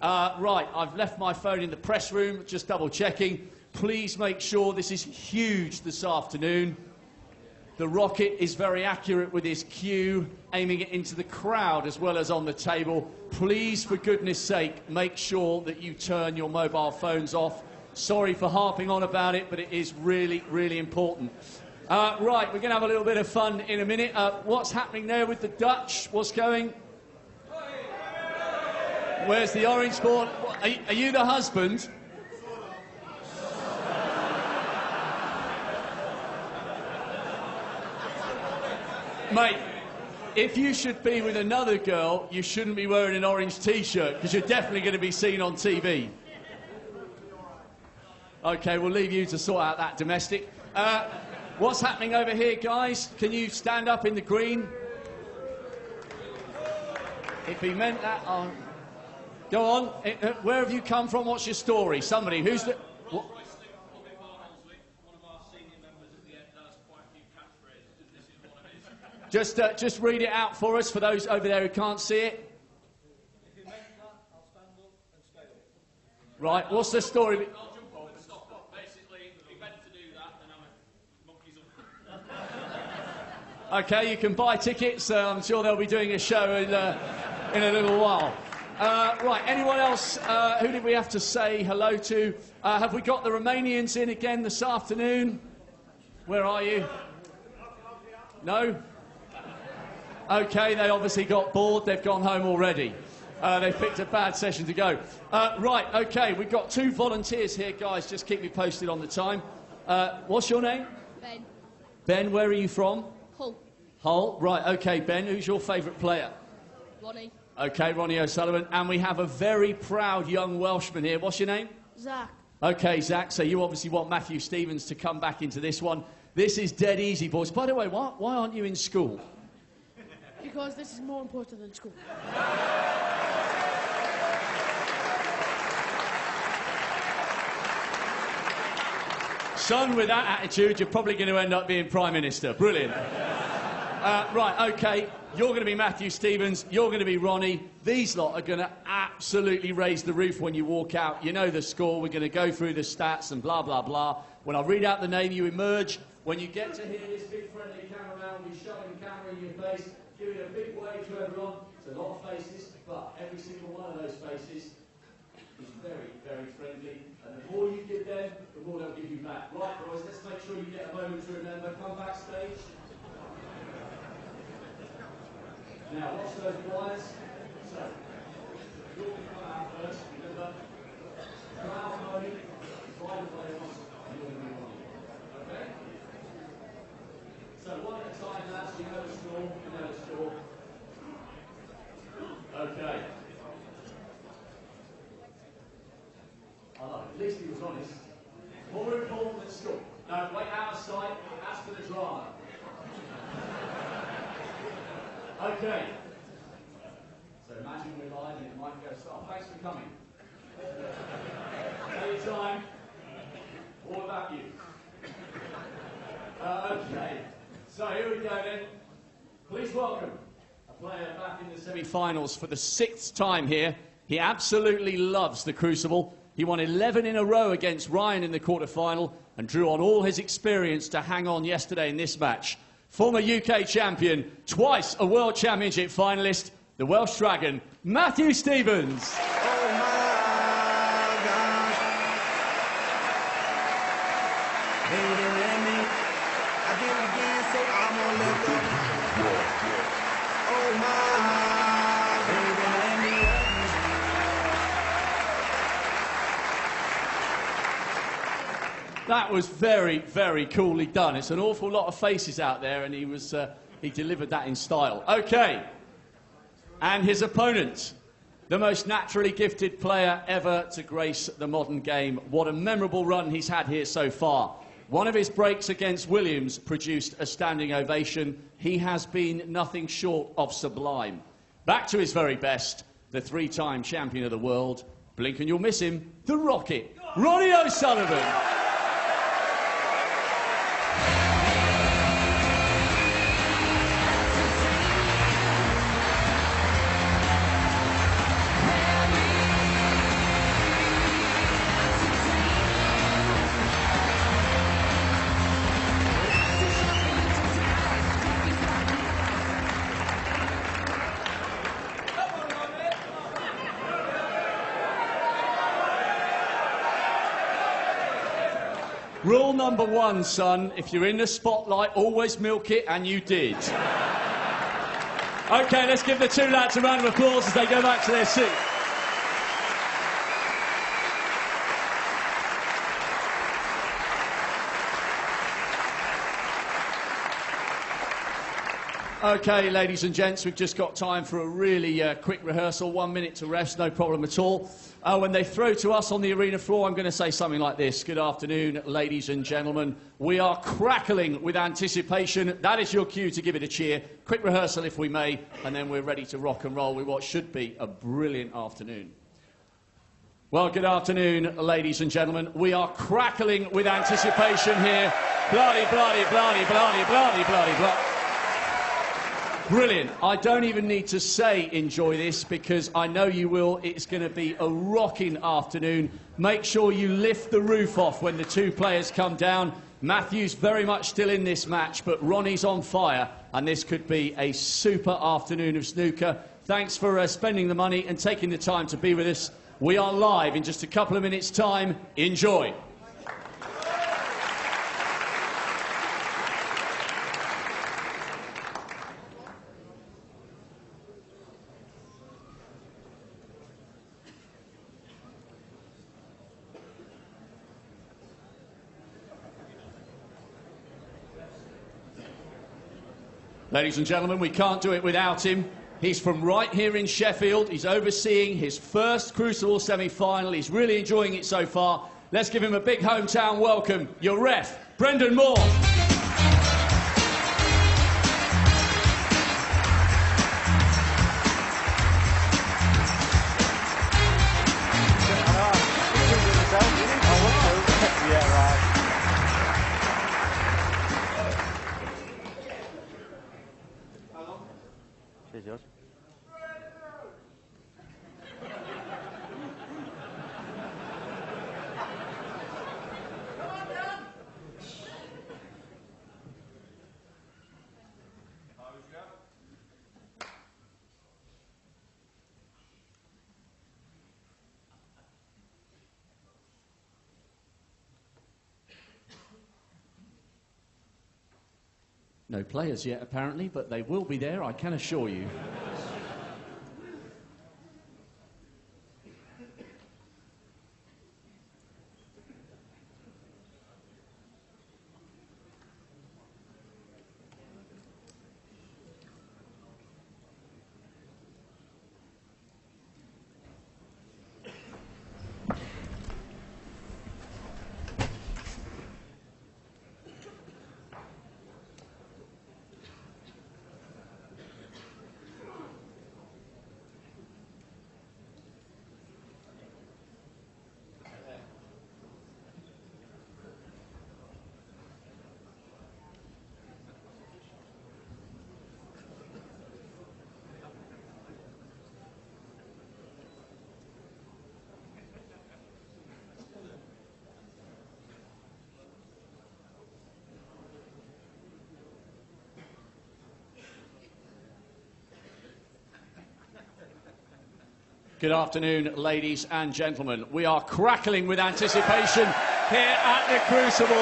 Right, I've left my phone in the press room, just double checking. Please make sure this is huge this afternoon. The Rocket is very accurate with his cue, aiming it into the crowd as well as on the table. Please, for goodness sake, make sure that you turn your mobile phones off. Sorry for harping on about it, but it is really, really important. Right, we're going to have a little bit of fun in a minute. What's happening there with the Dutch? What's going? Where's the orange ball? Are you the husband? Mate, if you should be with another girl, you shouldn't be wearing an orange T-shirt, because you're definitely going to be seen on TV. OK, we'll leave you to sort out that domestic. What's happening over here, guys? Can you stand up in the green? If he meant that, go on. Where have you come from? What's your story? Somebody, who's the... Just read it out for us, for those over there who can't see it. If you make that, I'll stand up and stay up. Right, what's the story? I'll jump up and stop up. Basically, if you meant to do that, then I'm a monkey's up. OK, you can buy tickets. I'm sure they'll be doing a show in a little while. Right, anyone else? Who did we have to say hello to? Have we got the Romanians in again this afternoon? Where are you? No? OK, they obviously got bored. They've gone home already. They've picked a bad session to go. Right, OK, we've got 2 volunteers here, guys. Just keep me posted on the time. What's your name? Ben. Ben, where are you from? Hull. Hull. Right, OK, Ben, who's your favourite player? Ronnie. OK, Ronnie O'Sullivan. And we have a very proud young Welshman here. What's your name? Zach. OK, Zach, so you obviously want Matthew Stevens to come back into this one. This is dead easy, boys. By the way, why aren't you in school? Because this is more important than school. Son, with that attitude, you're probably going to end up being Prime Minister. Brilliant. Right, OK, you're going to be Matthew Stevens, you're going to be Ronnie. These lot are going to absolutely raise the roof when you walk out. You know the score, we're going to go through the stats and blah, blah, blah. When I read out the name, you emerge. When you get to here, this big friendly cameraman will be shoving the camera in your face, giving a big wave to everyone. It's a lot of faces, but every single one of those faces is very, very friendly. And the more you give them, the more they'll give you back. Right, boys, let's make sure you get a moment to remember. Come backstage. Now, watch those wires. So, you're going to come out first, remember. Come out early, right away, and you're going to be on. Okay? So, one at a time, lads. You know the score, you know the score. Okay. I love it. At least he was honest. More important than school. No, wait out of sight. That's for the drama. Okay. So imagine we're live and it might go start. Thanks for coming. Take your time. All about you. Okay. So here we go then. Please welcome a player back in the semi-finals for the 6th time here. He absolutely loves the Crucible. He won 11 in a row against Ryan in the quarter-final and drew on all his experience to hang on yesterday in this match. Former UK champion, twice a World Championship finalist, the Welsh Dragon, Matthew Stevens. Oh my gosh. Baby, let me. I did it again, so I'm gonna let go. Oh my, baby, let me. That was very, very coolly done. It's an awful lot of faces out there, and he delivered that in style. OK. And his opponent, the most naturally gifted player ever to grace the modern game. What a memorable run he's had here so far. One of his breaks against Williams produced a standing ovation. He has been nothing short of sublime. Back to his very best, the 3-time champion of the world. Blink and you'll miss him, the Rocket, Ronnie O'Sullivan. Rule number 1, son, if you're in the spotlight, always milk it, and you did. OK, let's give the two lads a round of applause as they go back to their seat. OK, ladies and gents, we've just got time for a really quick rehearsal. 1 minute to rest, no problem at all. When they throw to us on the arena floor, I'm going to say something like this. Good afternoon, ladies and gentlemen. We are crackling with anticipation. That is your cue to give it a cheer. Quick rehearsal, if we may, and then we're ready to rock and roll with what should be a brilliant afternoon. Well, good afternoon, ladies and gentlemen. We are crackling with anticipation here. Bloody, bloody, bloody, bloody, bloody, bloody, bloody. Brilliant. I don't even need to say enjoy this because I know you will. It's going to be a rocking afternoon. Make sure you lift the roof off when the two players come down. Matthew's very much still in this match, but Ronnie's on fire, and this could be a super afternoon of snooker. Thanks for spending the money and taking the time to be with us. We are live in just a couple of minutes' time. Enjoy. Ladies and gentlemen, we can't do it without him. He's from right here in Sheffield. He's overseeing his first Crucible semi-final. He's really enjoying it so far. Let's give him a big hometown welcome. Your ref, Brendan Moore. Yours. No players yet, apparently, but they will be there, I can assure you. Good afternoon, ladies and gentlemen. We are crackling with anticipation here at the Crucible.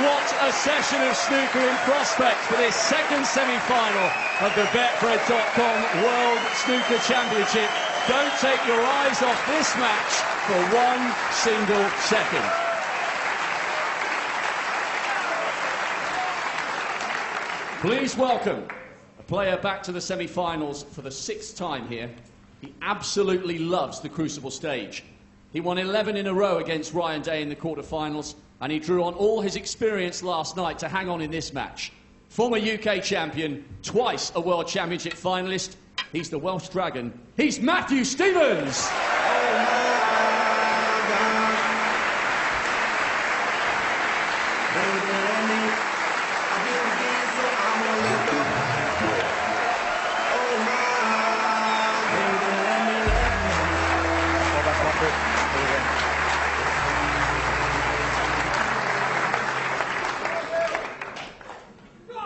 What a session of snooker in prospect for this second semi-final of the Betfred.com World Snooker Championship. Don't take your eyes off this match for 1 single second. Please welcome a player back to the semi-finals for the 6th time here. He absolutely loves the Crucible stage. He won 11 in a row against Ryan Day in the quarterfinals, and he drew on all his experience last night to hang on in this match. Former UK champion, twice a World Championship finalist. He's the Welsh Dragon. He's Matthew Stevens.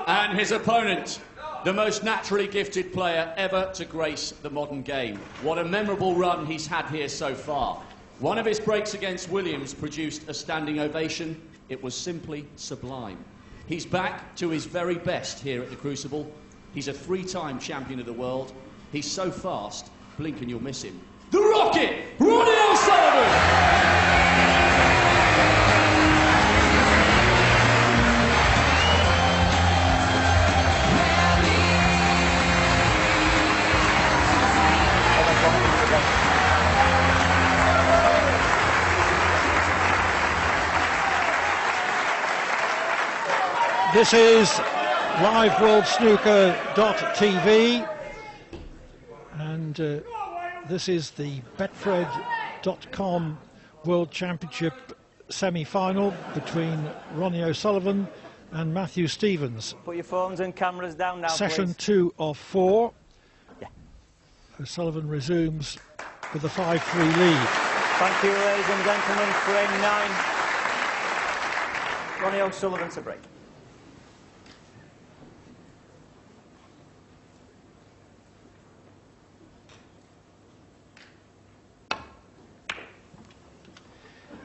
And his opponent, the most naturally gifted player ever to grace the modern game. What a memorable run he's had here so far. One of his breaks against Williams produced a standing ovation. It was simply sublime. He's back to his very best here at the Crucible. He's a 3-time champion of the world. He's so fast, blink and you'll miss him. The Rocket, Ronnie O'Sullivan! This is liveworldsnooker.tv, and this is the Betfred.com World Championship semi-final between Ronnie O'Sullivan and Matthew Stevens. Put your phones and cameras down now, Session please. 2 of 4. Yeah. O'Sullivan resumes with a 5-3 lead. Thank you, ladies and gentlemen. Frame 9. Ronnie O'Sullivan to break.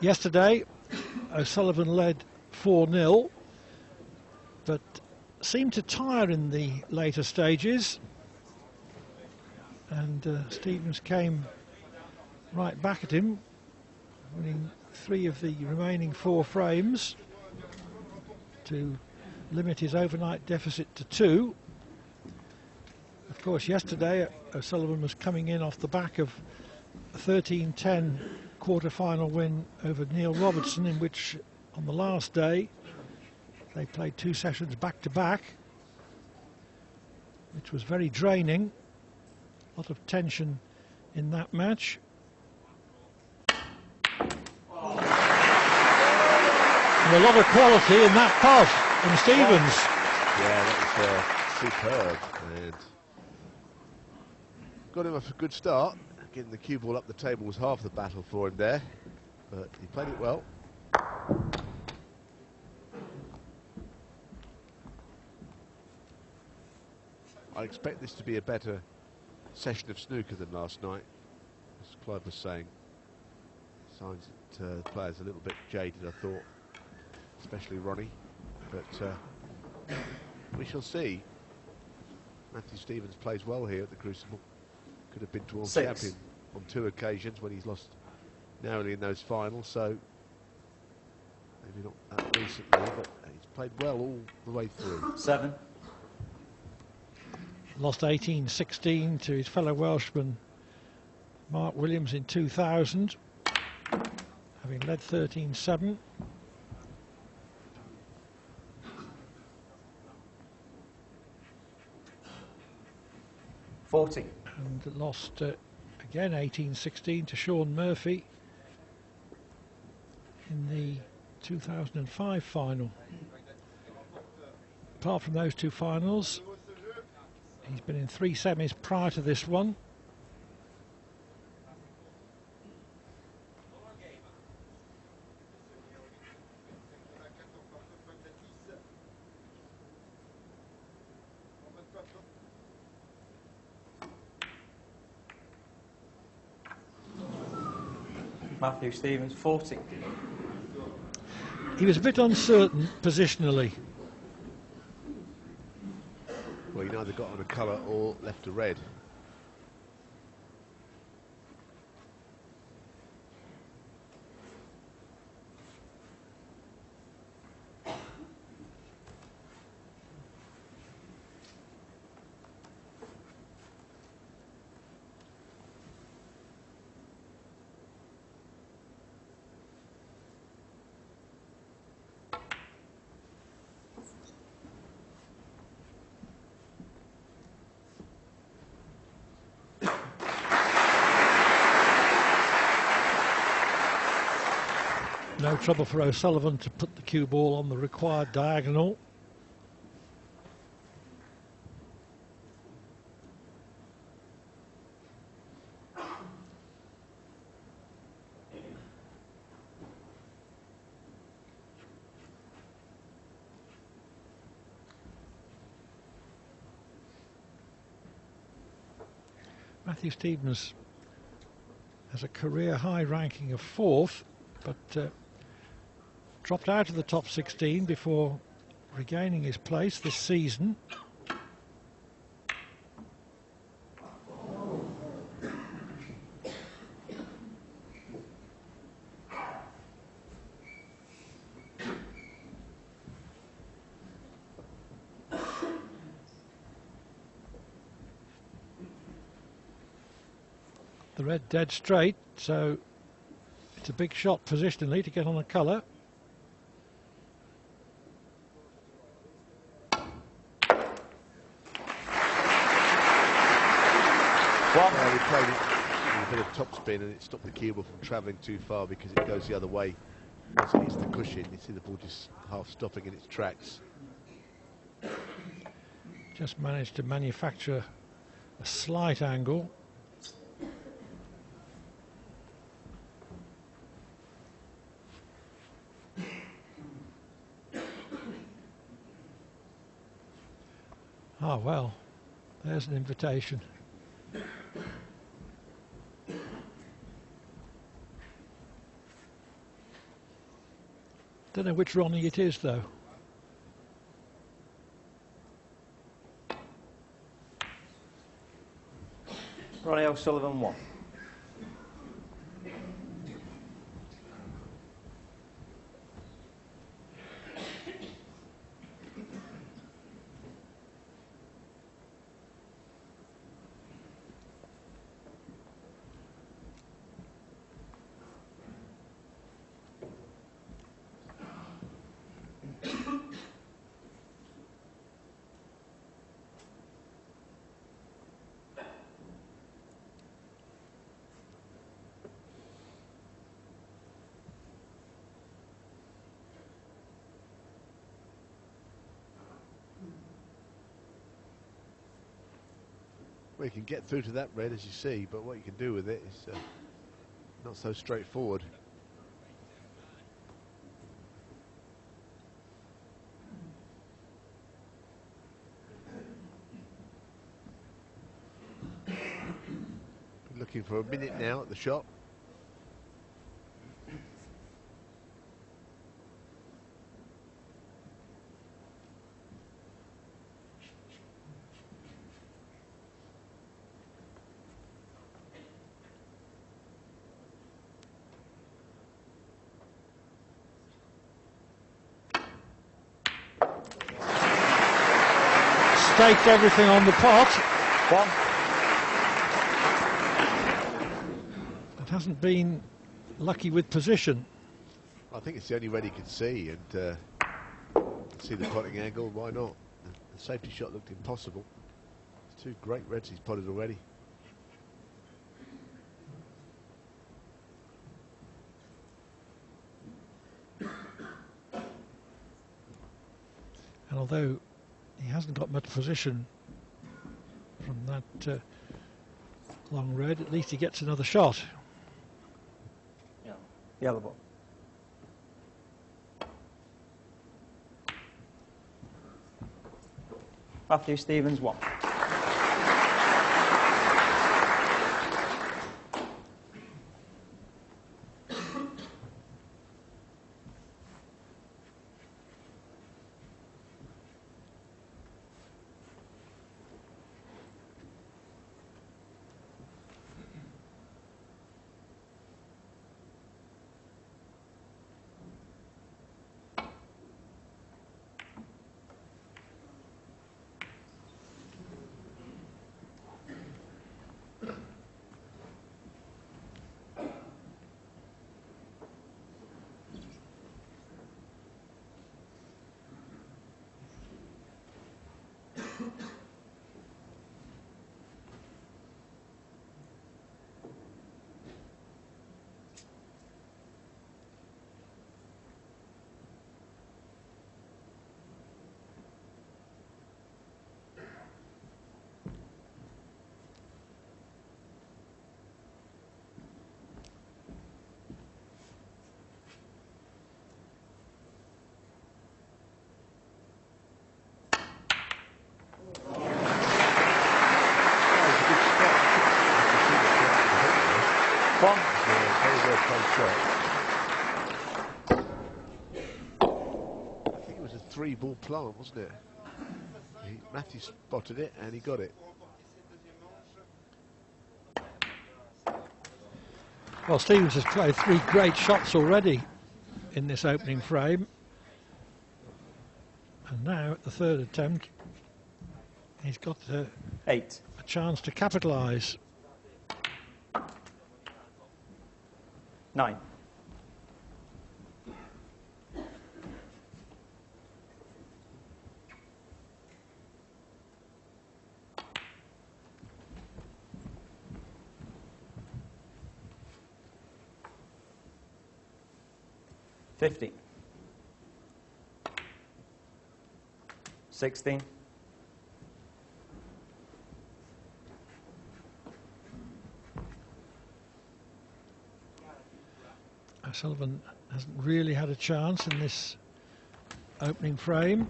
Yesterday, O'Sullivan led 4-0, but seemed to tire in the later stages, and Stevens came right back at him, winning 3 of the remaining 4 frames to limit his overnight deficit to 2. Of course, yesterday O'Sullivan was coming in off the back of a 13-10 quarter-final win over Neil Robertson, in which on the last day they played 2 sessions back-to-back, which was very draining. A lot of tension in that match. And a lot of quality in that pot from Stevens. Yeah, that was superb, and got him off a good start. Getting the cue ball up the table was half the battle for him there, but he played it well. I expect this to be a better session of snooker than last night, as Clive was saying. Signs that the players a little bit jaded, I thought, especially Ronnie, but we shall see. Matthew Stevens plays well here at the Crucible. Could have been to world 6. champion on 2 occasions when he's lost narrowly in those finals, so maybe not that recently, but he's played well all the way through. 7. Lost 18-16 to his fellow Welshman Mark Williams in 2000, having led 13-7. And lost again 18-16 to Sean Murphy in the 2005 final. Apart from those 2 finals, he's been in 3 semis prior to this one. Matthew Stevens, 40. He was a bit uncertain positionally. Well, he neither got on a colour or left a red. No trouble for O'Sullivan to put the cue ball on the required diagonal. Matthew Stevens has a career high ranking of 4th, but dropped out of the top 16 before regaining his place this season. The red dead straight, so it's a big shot positionally to get on a colour. Well, we played it with a bit of topspin and it stopped the cue ball from travelling too far because it goes the other way. Once it hits the cushion, you see the ball just half stopping in its tracks. Just managed to manufacture a slight angle. Oh well, there's an invitation. Don't know which Ronnie it is though. Ronnie O'Sullivan 1. Well, you can get through to that red, as you see, but what you can do with it is not so straightforward. Looking for a minute now at the shot. Staked everything on the pot. 1. It hasn't been lucky with position. I think it's the only red he could see, and see the potting angle, why not? The safety shot looked impossible. It's 2 great reds he's potted already. And although he hasn't got much position from that long red, at least he gets another shot. Yellow ball. Matthew Stevens 1. Very, very close shot. 3-ball plant, wasn't it? Matthew spotted it and he got it. Well, Stevens has played 3 great shots already in this opening frame. And now at the 3rd attempt, he's got a 8. chance to capitalise. 9. $50. 16. O'Sullivan hasn't really had a chance in this opening frame.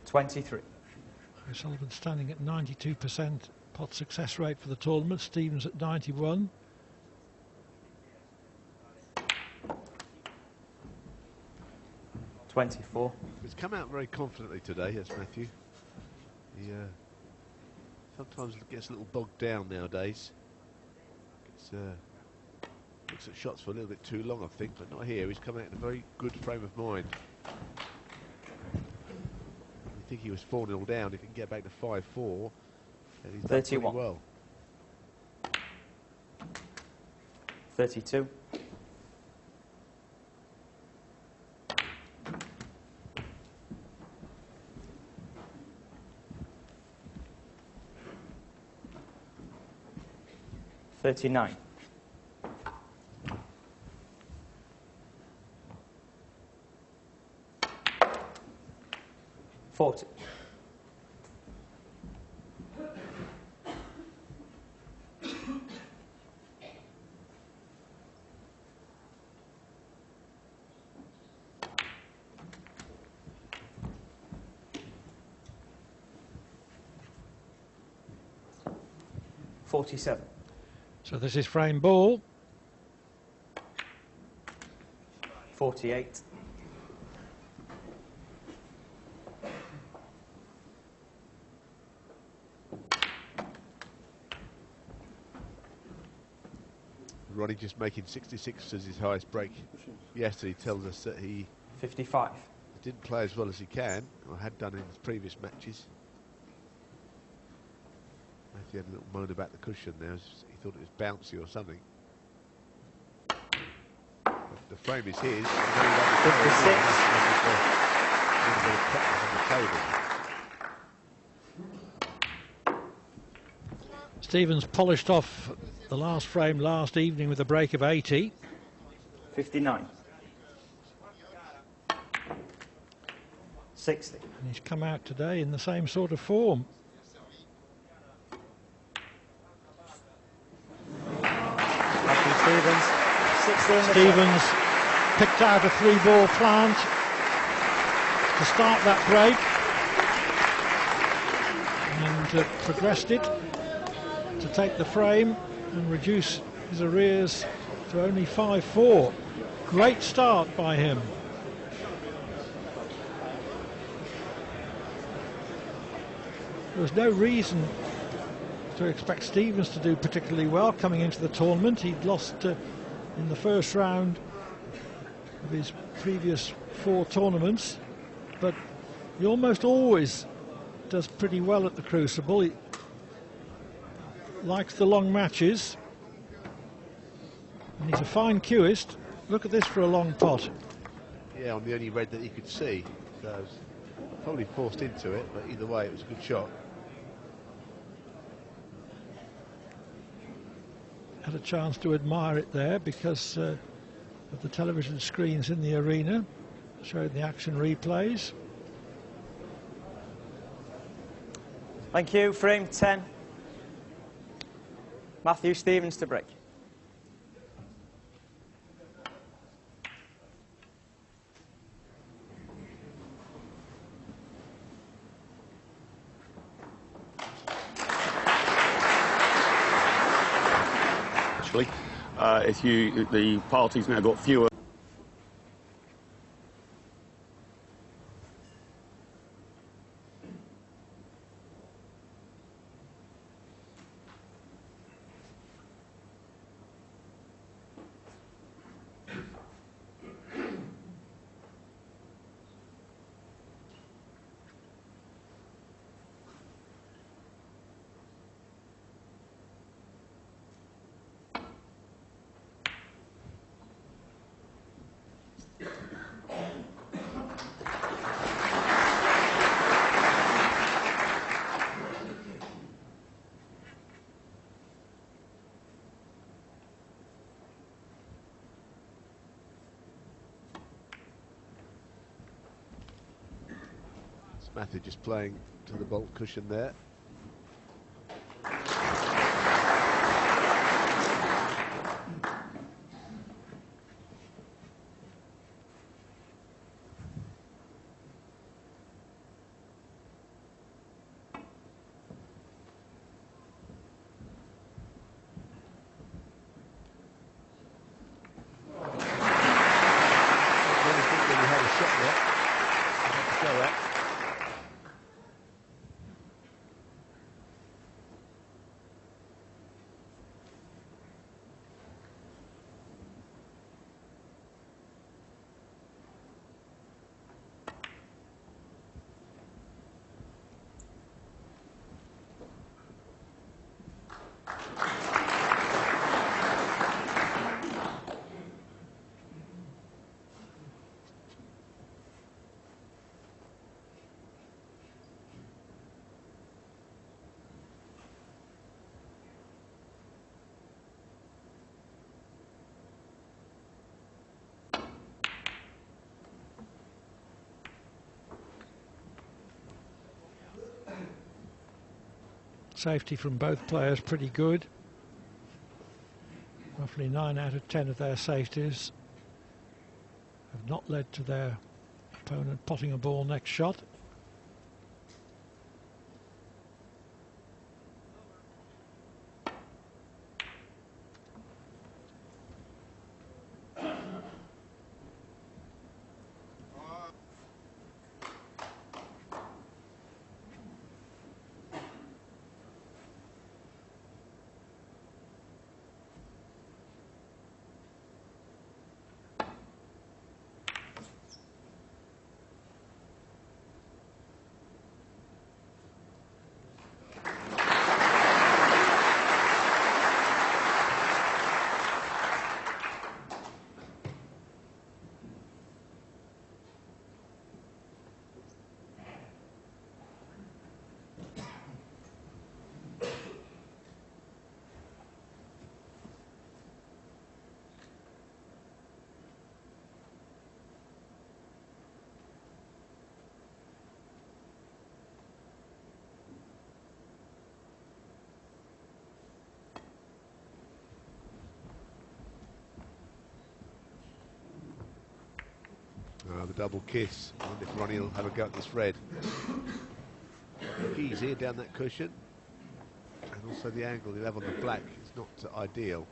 $23. O'Sullivan standing at 92% pot success rate for the tournament. Stevens at 91. $24. He's come out very confidently today, yes, Matthew. He sometimes gets a little bogged down nowadays. Looks at shots for a little bit too long, I think, but not here. He's come out in a very good frame of mind. I think he was 4-0 down. If he can get back to 5-4, and he's done pretty 31. well. 32. $39. 40. $47. So this is frame ball. 48. Ronnie just making 66 as his highest break yesterday tells us that he 55. didn't play as well as he can, or had done in his previous matches. Matthew had a little moan about the cushion there. He thought it was bouncy or something. But the frame is his. 56. Stevens polished off the last frame last evening with a break of 80. 59. 60. And he's come out today in the same sort of form. Matthew Stevens. 16. Stevens picked out a 3-ball plant to start that break and progressed it to take the frame and reduce his arrears to only 5-4. Great start by him. There was no reason to expect Stevens to do particularly well coming into the tournament. He'd lost in the first round of his previous 4 tournaments, but he almost always does pretty well at the Crucible. He likes the long matches, and he's a fine cueist. Look at this for a long pot. Yeah, on the only red that he could see. So it was probably forced into it, but either way, it was a good shot. Had a chance to admire it there because of the television screens in the arena showing the action replays. Thank you. Frame 10. Matthew Stevens to break. the party's now got fewer. Matthew just playing to the bolt cushion there. Safety from both players pretty good. Roughly 9 out of 10 of their safeties have not led to their opponent potting a ball next shot. The double kiss. I wonder if Ronnie will have a go at this red. Easy down that cushion. And also the angle he'll have on the black is not ideal.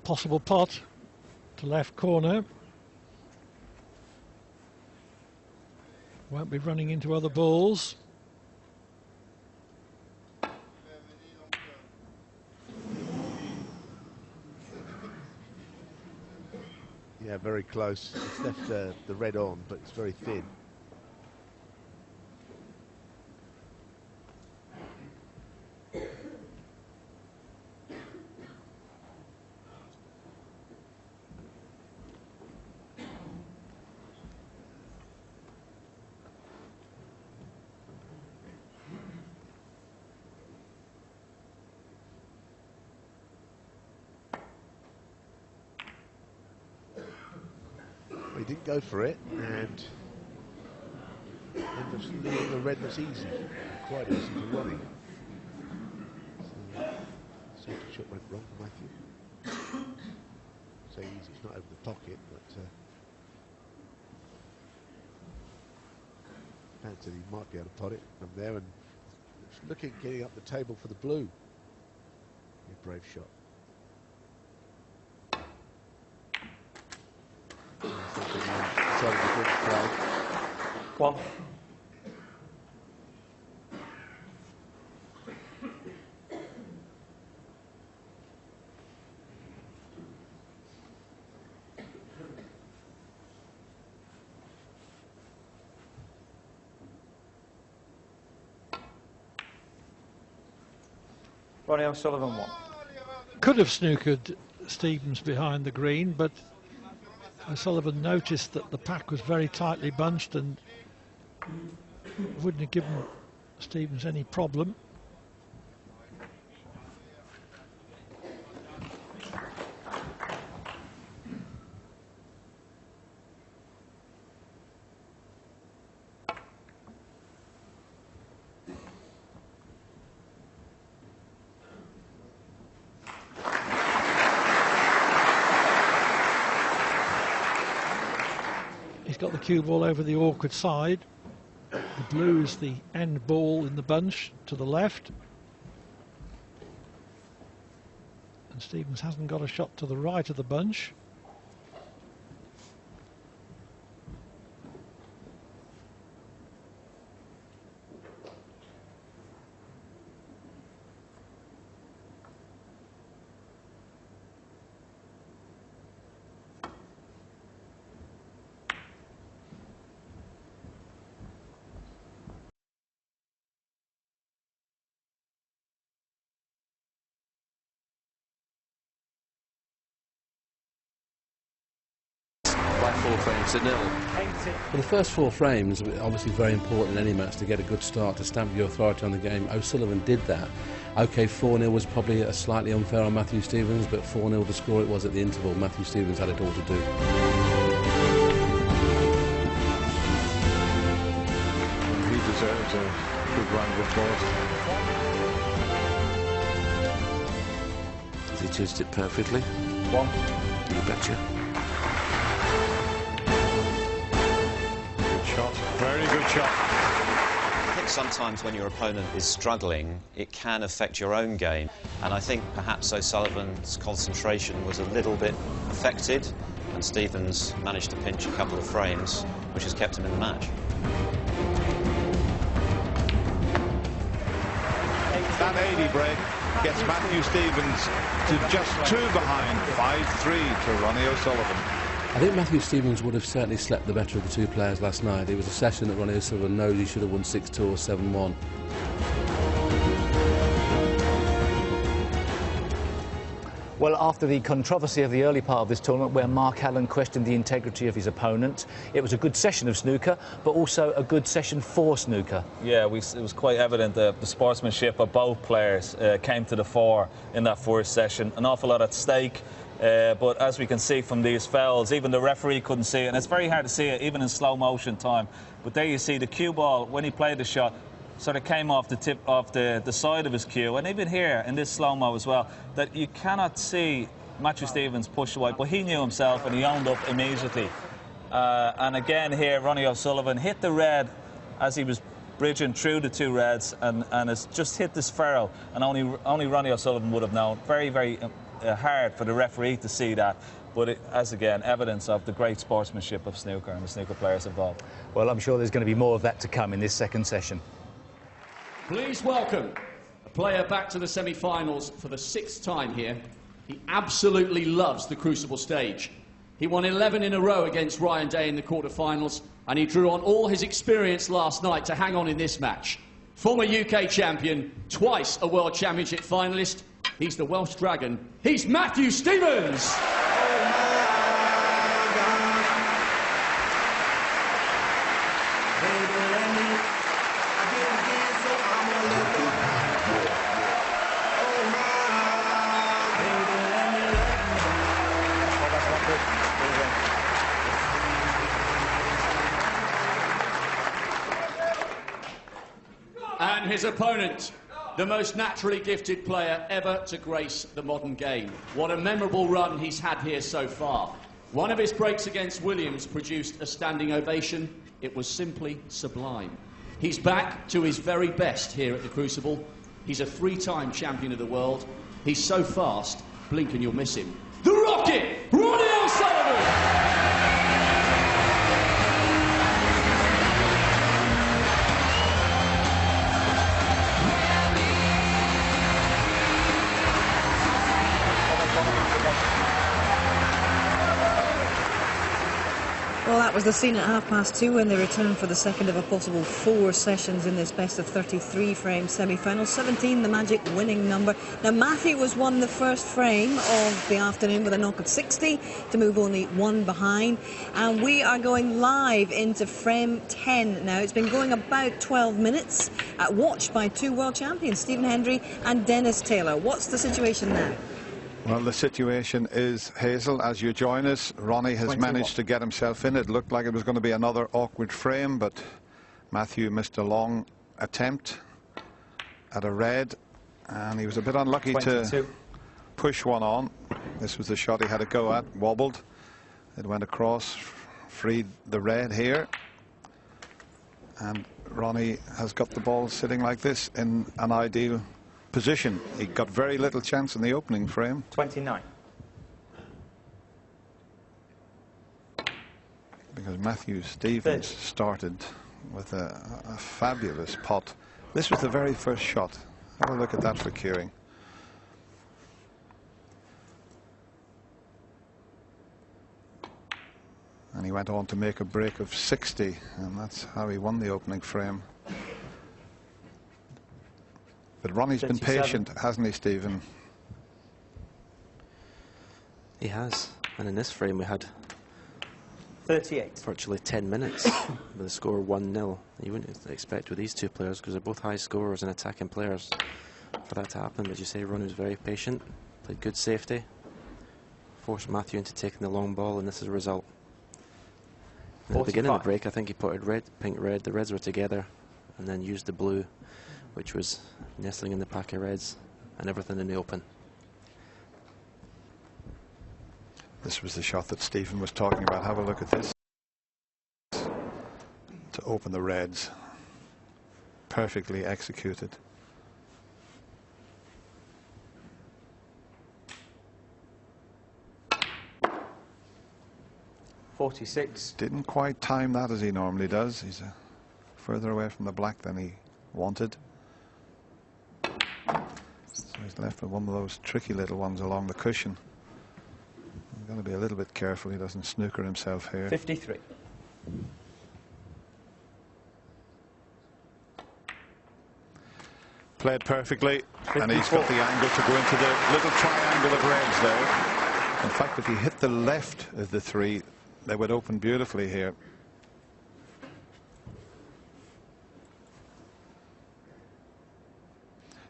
possible pot to left corner. Won't be running into other balls. Yeah, very close. It's left the red on, but it's very thin. He didn't go for it, and ended up leaving the red that's easy, quite easy to Ronnie. So, second shot went wrong for Matthew. So easy, it's not over the pocket, but fancied he might be able to pot it from there, and it's looking getting up the table for the blue. A brave shot. One. Ronnie O'Sullivan one. Could have snookered Stevens behind the green, but O'Sullivan noticed that the pack was very tightly bunched and wouldn't have given Stevens any problem. He's got the cue ball over the awkward side. The blue is the end ball in the bunch to the left. And Stevens hasn't got a shot to the right of the bunch. By 4 frames to 0. For the first 4 frames, obviously very important in any match to get a good start, to stamp your authority on the game. O'Sullivan did that. OK, 4-0 was probably a slightly unfair on Matthew Stevens, but 4-0 the score it was at the interval. Matthew Stevens had it all to do. He deserves a good round of applause. He judged it perfectly. One. You betcha. Very good shot. I think sometimes when your opponent is struggling, it can affect your own game. And I think perhaps O'Sullivan's concentration was a little bit affected, and Stevens managed to pinch a couple of frames, which has kept him in the match. That 80 break gets Matthew Stevens to just 2 behind, 5-3 to Ronnie O'Sullivan. I think Matthew Stevens would have certainly slept the better of the 2 players last night. It was a session that Ronnie O'Sullivan knows he should have won 6-2 or 7-1. Well, after the controversy of the early part of this tournament where Mark Allen questioned the integrity of his opponent, it was a good session of snooker, but also a good session for snooker. Yeah, it was quite evident that the sportsmanship of both players came to the fore in that first session. An awful lot at stake. But as we can see from these fouls, even the referee couldn't see it, and it's very hard to see it even in slow motion time. But there you see the cue ball, when he played the shot, sort of came off the tip of the side of his cue, and even here in this slow-mo as well, that you cannot see Matthew Stevens push away, but he knew himself and he owned up immediately. And again here, Ronnie O'Sullivan hit the red as he was bridging through the 2 reds, and has just hit this ferrule, and only Ronnie O'Sullivan would have known. Very, very hard for the referee to see that. But it, as again, evidence of the great sportsmanship of snooker and the snooker players involved. Well, I'm sure there's going to be more of that to come in this second session. Please welcome a player back to the semi-finals for the 6th time here. He absolutely loves the Crucible stage. He won 11 in a row against Ryan Day in the quarter-finals, and he drew on all his experience last night to hang on in this match. Former UK champion, twice a World Championship finalist, he's the Welsh Dragon. He's Matthew Stevens! And his opponent, the most naturally gifted player ever to grace the modern game. What a memorable run he's had here so far. One of his breaks against Williams produced a standing ovation. It was simply sublime. He's back to his very best here at the Crucible. He's a 3-time champion of the world. He's so fast, blink and you'll miss him. The Rocket, Ronnie O'Sullivan! Well, that was the scene at 2:30 when they returned for the second of a possible 4 sessions in this best of 33 frame semi-final. 17, the magic winning number. Now, Matthew was won the first frame of the afternoon with a knock of 60 to move only 1 behind. And we are going live into frame 10 now. It's been going about 12 minutes, watched by 2 world champions, Stephen Hendry and Dennis Taylor. What's the situation now? Well, the situation is, Hazel, as you join us, Ronnie has managed to get himself in. It looked like it was going to be another awkward frame, but Matthew missed a long attempt at a red, and he was a bit unlucky 22. To push one on. This was the shot he had a go at, wobbled. It went across, freed the red here, and Ronnie has got the ball sitting like this in an ideal position. He got very little chance in the opening frame. 29. Because Matthew Stevens started with a fabulous pot. This was the very first shot. Have a look at that for Kearing. And he went on to make a break of 60, and that's how he won the opening frame. But Ronnie's 37. Been patient, hasn't he, Stephen? He has. And in this frame we had 38. Virtually 10 minutes with a score 1-0. You wouldn't expect with these 2 players, because they're both high scorers and attacking players, for that to happen. But you say Ronnie was very patient, played good safety, forced Matthew into taking the long ball, and this is a result. At the beginning of the break, I think he put it red, pink, red. The reds were together, and then used the blue, which was nestling in the pack of reds, and everything in the open. This was the shot that Stephen was talking about. Have a look at this. To open the reds. Perfectly executed. .46. Didn't quite time that as he normally does. He's further away from the black than he wanted. So he's left with one of those tricky little ones along the cushion. He's got to be a little bit careful he doesn't snooker himself here. 53. Played perfectly, 54. And he's got the angle to go into the little triangle of reds there. In fact, if he hit the left of the 3, they would open beautifully here.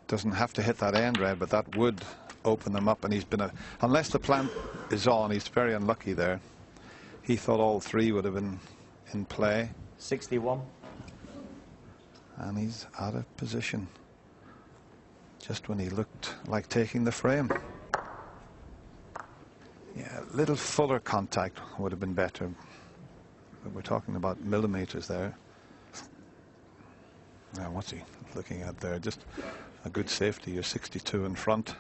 Doesn't have to hit that end red, but that would open them up, and he's been unless the plant is on, he's very unlucky there. He thought all 3 would have been in play. 61. And he's out of position just when he looked like taking the frame. Yeah, a little fuller contact would have been better, but we're talking about millimeters there. Now, what's he looking at there? Just a good safety. You're 62 in front.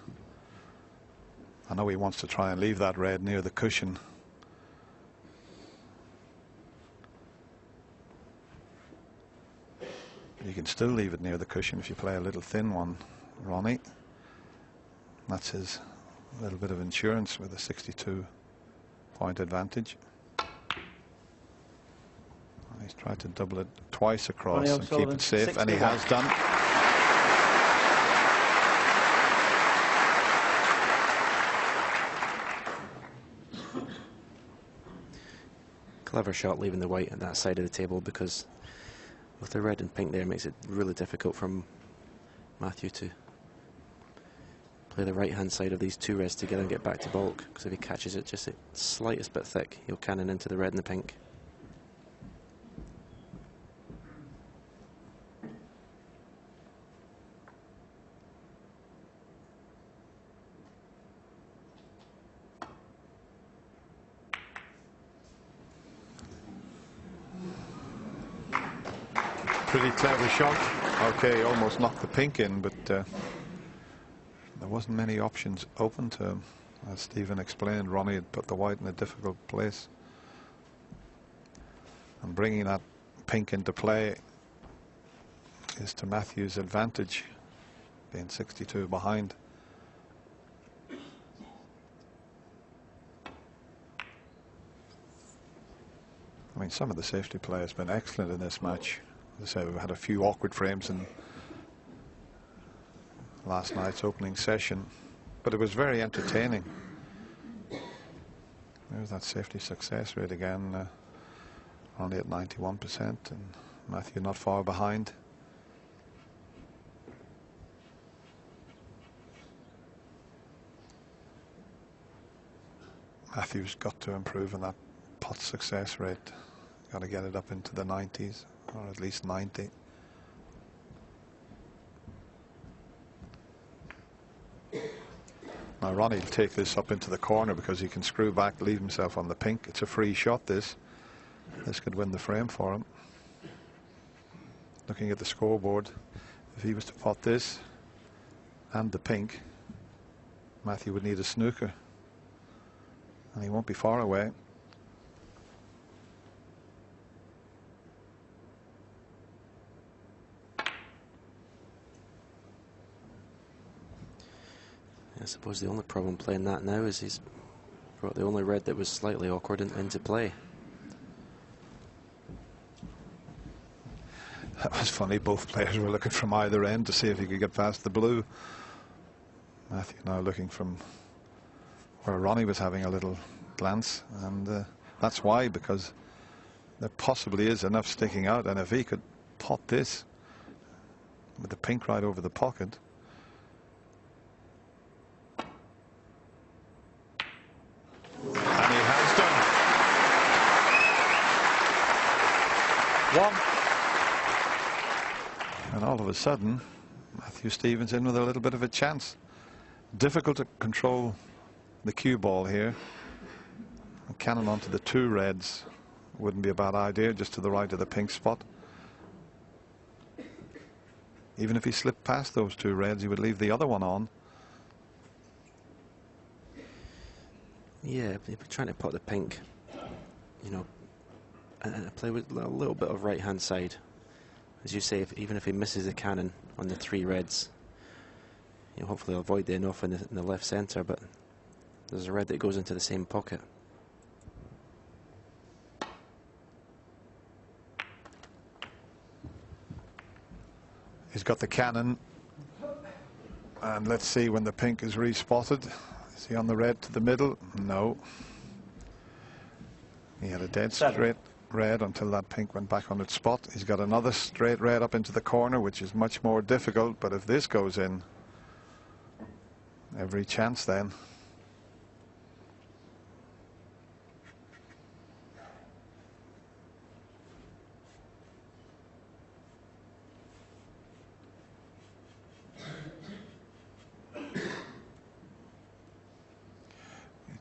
I know he wants to try and leave that red near the cushion. You can still leave it near the cushion if you play a little thin one, Ronnie. That's his little bit of insurance with a 62-point advantage. And he's tried to double it twice across and keep it safe, and he has done. Clever shot leaving the white at that side of the table, because with the red and pink there, it makes it really difficult for Matthew to play the right-hand side of these two reds together and get back to bulk, because if he catches it just the slightest bit thick, he'll cannon into the red and the pink. Pretty clever shot. Okay, almost knocked the pink in, but there wasn't many options open to him. As Stephen explained, Ronnie had put the white in a difficult place. And bringing that pink into play is to Matthew's advantage, being 62 behind. I mean, some of the safety play has been excellent in this match. As I say, we've had a few awkward frames in last night's opening session, but it was very entertaining. There's that safety success rate again, only at 91%, and Matthew not far behind. Matthew's got to improve on that pot success rate. Got to get it up into the 90s, or at least 90. Now Ronnie will take this up into the corner because he can screw back, leave himself on the pink. It's a free shot, this. This could win the frame for him. Looking at the scoreboard, if he was to pot this and the pink, Matthew would need a snooker. And he won't be far away. I suppose the only problem playing that now is he's brought the only red that was slightly awkward into play. That was funny. Both players were looking from either end to see if he could get past the blue. Matthew now looking from where Ronnie was having a little glance, and that's why, because there possibly is enough sticking out, and if he could pot this with the pink right over the pocket. And he has done. And all of a sudden, Matthew Stevens in with a little bit of a chance. Difficult to control the cue ball here. A cannon onto the two reds wouldn't be a bad idea, just to the right of the pink spot. Even if he slipped past those two reds, he would leave the other one on. Yeah, if we're trying to pot the pink, you know, and play with a little bit of right-hand side. As you say, even if he misses the cannon on the three reds, you know, hopefully he'll avoid the enough in the left centre, but there's a red that goes into the same pocket. He's got the cannon, and let's see when the pink is respotted. Is he on the red to the middle? No. He had a dead straight red until that pink went back on its spot. He's got another straight red up into the corner, which is much more difficult, but if this goes in, every chance then.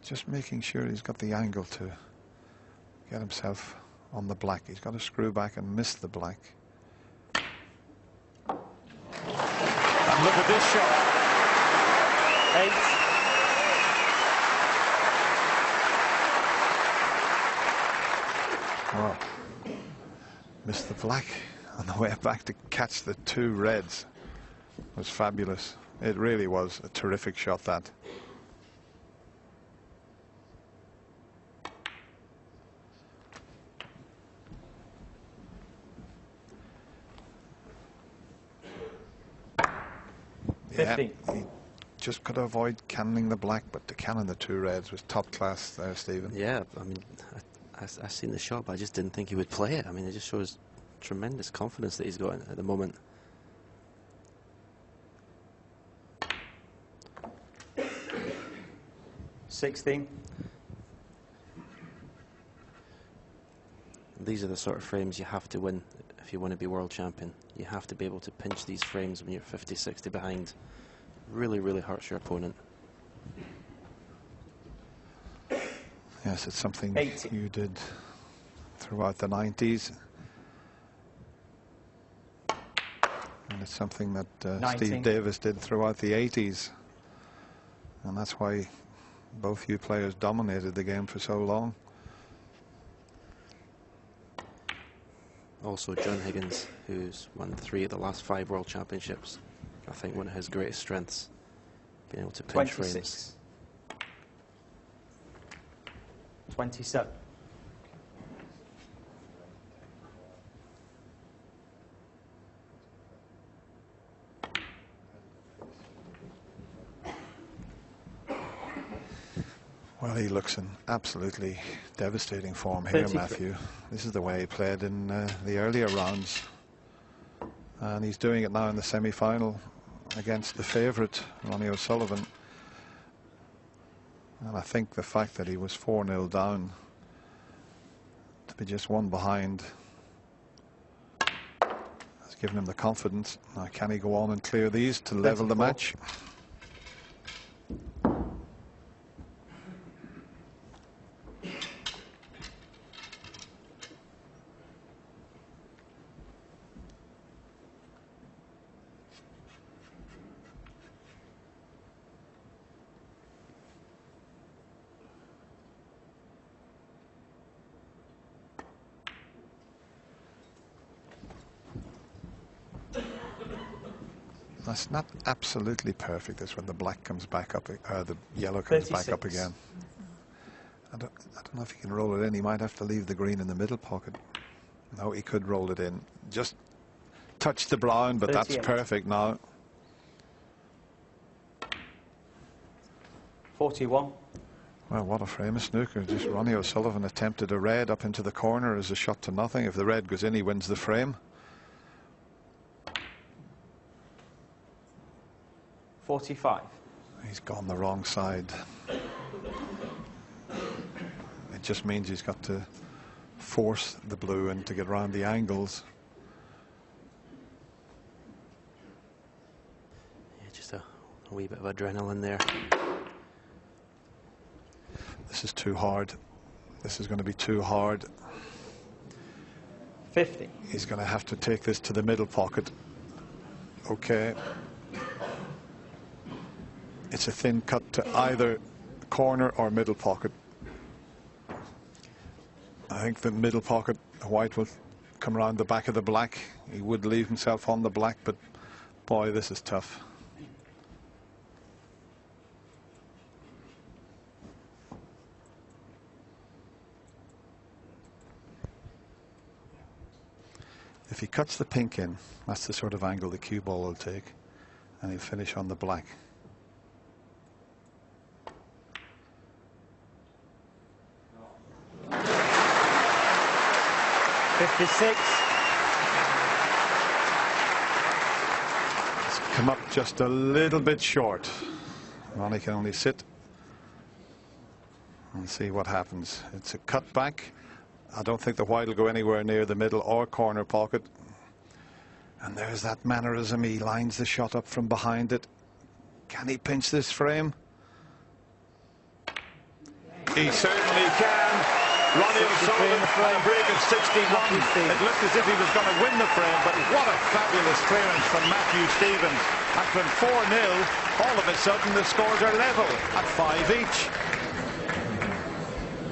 Just making sure he's got the angle to get himself on the black. He's got to screw back and miss the black. And look at this shot. black on the way back to catch the 2 reds was fabulous. It really was a terrific shot, that. Yeah, he just could avoid cannoning the black, but to cannon the 2 reds was top class there, Stephen. Yeah, I mean, I've seen the shot, but I just didn't think he would play it. I mean, it just shows tremendous confidence that he's got at the moment. These are the sort of frames you have to win if you want to be world champion. You have to be able to pinch these frames when you're 50, 60 behind. Really, really hurts your opponent. Yes, it's something you did throughout the 90s. And it's something that Steve Davis did throughout the 80s. And that's why both you players dominated the game for so long. Also, John Higgins, who's won 3 of the last 5 World Championships. I think one of his greatest strengths, being able to pinch frames. 27. Well, he looks in absolutely devastating form here, 33. Matthew. This is the way he played in the earlier rounds. And he's doing it now in the semi-final against the favourite, Ronnie O'Sullivan. And I think the fact that he was 4-0 down, to be just 1 behind, has given him the confidence. Now, can he go on and clear these to level the match? That's not absolutely perfect. That's when the black comes back up, the yellow comes 36. back up again. I don't know if he can roll it in. He might have to leave the green in the middle pocket. No, he could roll it in. Just touch the brown, but 38. that's perfect now. 41. Well, what a frame of snooker. Just Ronnie O'Sullivan attempted a red up into the corner as a shot to nothing. If the red goes in, he wins the frame. 45. He's gone the wrong side. It just means he's got to force the blue in to get around the angles. Yeah, just a wee bit of adrenaline there. This is too hard. This is going to be too hard. 50. He's going to have to take this to the middle pocket. Okay. It's a thin cut to either corner or middle pocket. I think the middle pocket, the white will come around the back of the black. He would leave himself on the black, but boy, this is tough. If he cuts the pink in, that's the sort of angle the cue ball will take, and he'll finish on the black. It's come up just a little bit short. Ronnie can only sit and see what happens. It's a cut back. I don't think the white will go anywhere near the middle or corner pocket. And there's that mannerism. He lines the shot up from behind it. Can he pinch this frame? He certainly can. Ronnie O'Sullivan on a break of 61. It looked as if he was going to win the frame, but what a fabulous clearance from Matthew Stevens. And from 4-0, all of a sudden the scores are level at 5 each.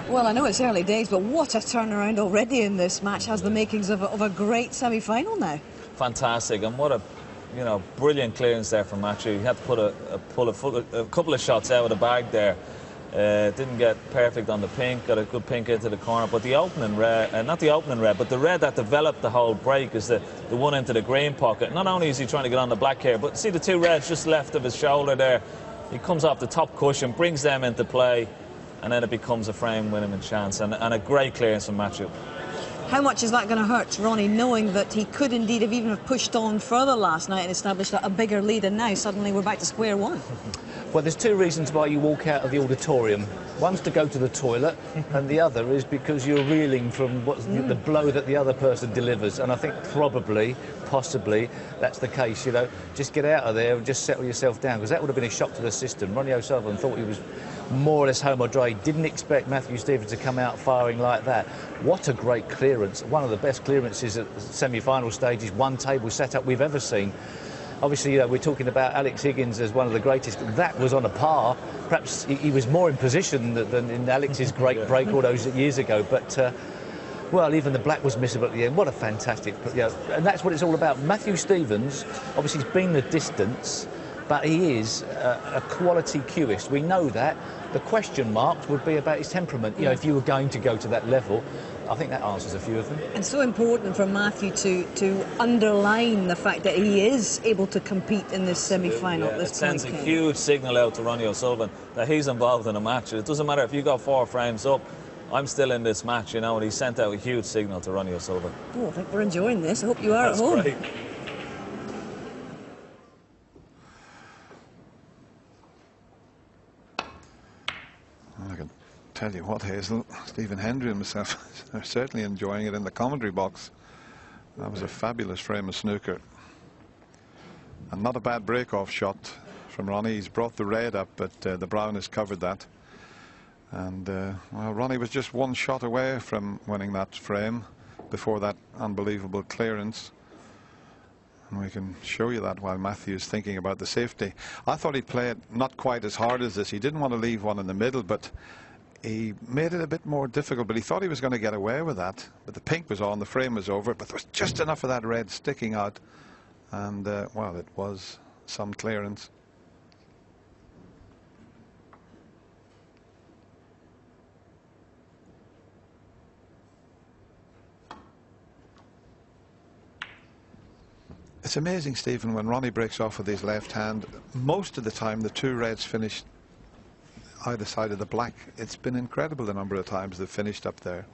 Well, I know it's early days, but what a turnaround already in this match. Has the makings of a great semi-final now. Fantastic, and what a brilliant clearance there from Matthew. He had to pull a couple of shots out of the bag there. Didn't get perfect on the pink, got a good pink into the corner, but the opening red, not the opening red, but the red that developed the whole break is the one into the green pocket. Not only is he trying to get on the black here, but see the two reds just left of his shoulder there. He comes off the top cushion, brings them into play, and then it becomes a frame winning chance, and a great clearance from Matthew. How much is that going to hurt Ronnie, knowing that he could indeed have pushed on further last night and established a bigger lead, and now suddenly we're back to square one? Well, there's two reasons why you walk out of the auditorium. One's to go to the toilet, and the other is because you're reeling from the blow that the other person delivers. And I think probably, possibly, that's the case. Just get out of there and just settle yourself down, because that would have been a shock to the system. Ronnie O'Sullivan thought he was more or less home or dry. He didn't expect Matthew Stevens to come out firing like that. What a great clearance. One of the best clearances at the semi-final stages, one table setup we've ever seen. Obviously, we're talking about Alex Higgins as one of the greatest. That was on a par. Perhaps he was more in position than in Alex's great break all those years ago. But, well, even the black was missable at the end. What a fantastic... and that's what it's all about. Matthew Stevens, obviously, he's been the distance, but he is a quality cueist. We know that. The question marks would be about his temperament. If you were going to go to that level, I think that answers a few of them. And so important for Matthew to underline the fact that he is able to compete in this semi-final at this point. It sends a huge signal out to Ronnie O'Sullivan that he's involved in a match. It doesn't matter if you got 4 frames up, I'm still in this match, and he sent out a huge signal to Ronnie O'Sullivan. Oh, I think we're enjoying this. I hope you are at home. Great. I can tell you what, Hazel, Stephen Hendry and myself are certainly enjoying it in the commentary box. That was a fabulous frame of snooker. And not a bad break-off shot from Ronnie. He's brought the red up, but the brown has covered that. And, well, Ronnie was just one shot away from winning that frame before that unbelievable clearance. And we can show you that while Matthew's thinking about the safety. I thought he'd play it not quite as hard as this. He didn't want to leave one in the middle, but he made it a bit more difficult. But he thought he was going to get away with that. But the pink was on, the frame was over, but there was just enough of that red sticking out. And, well, it was some clearance. It's amazing, Stephen, when Ronnie breaks off with his left hand, most of the time the two reds finish either side of the black. It's been incredible the number of times they've finished up there.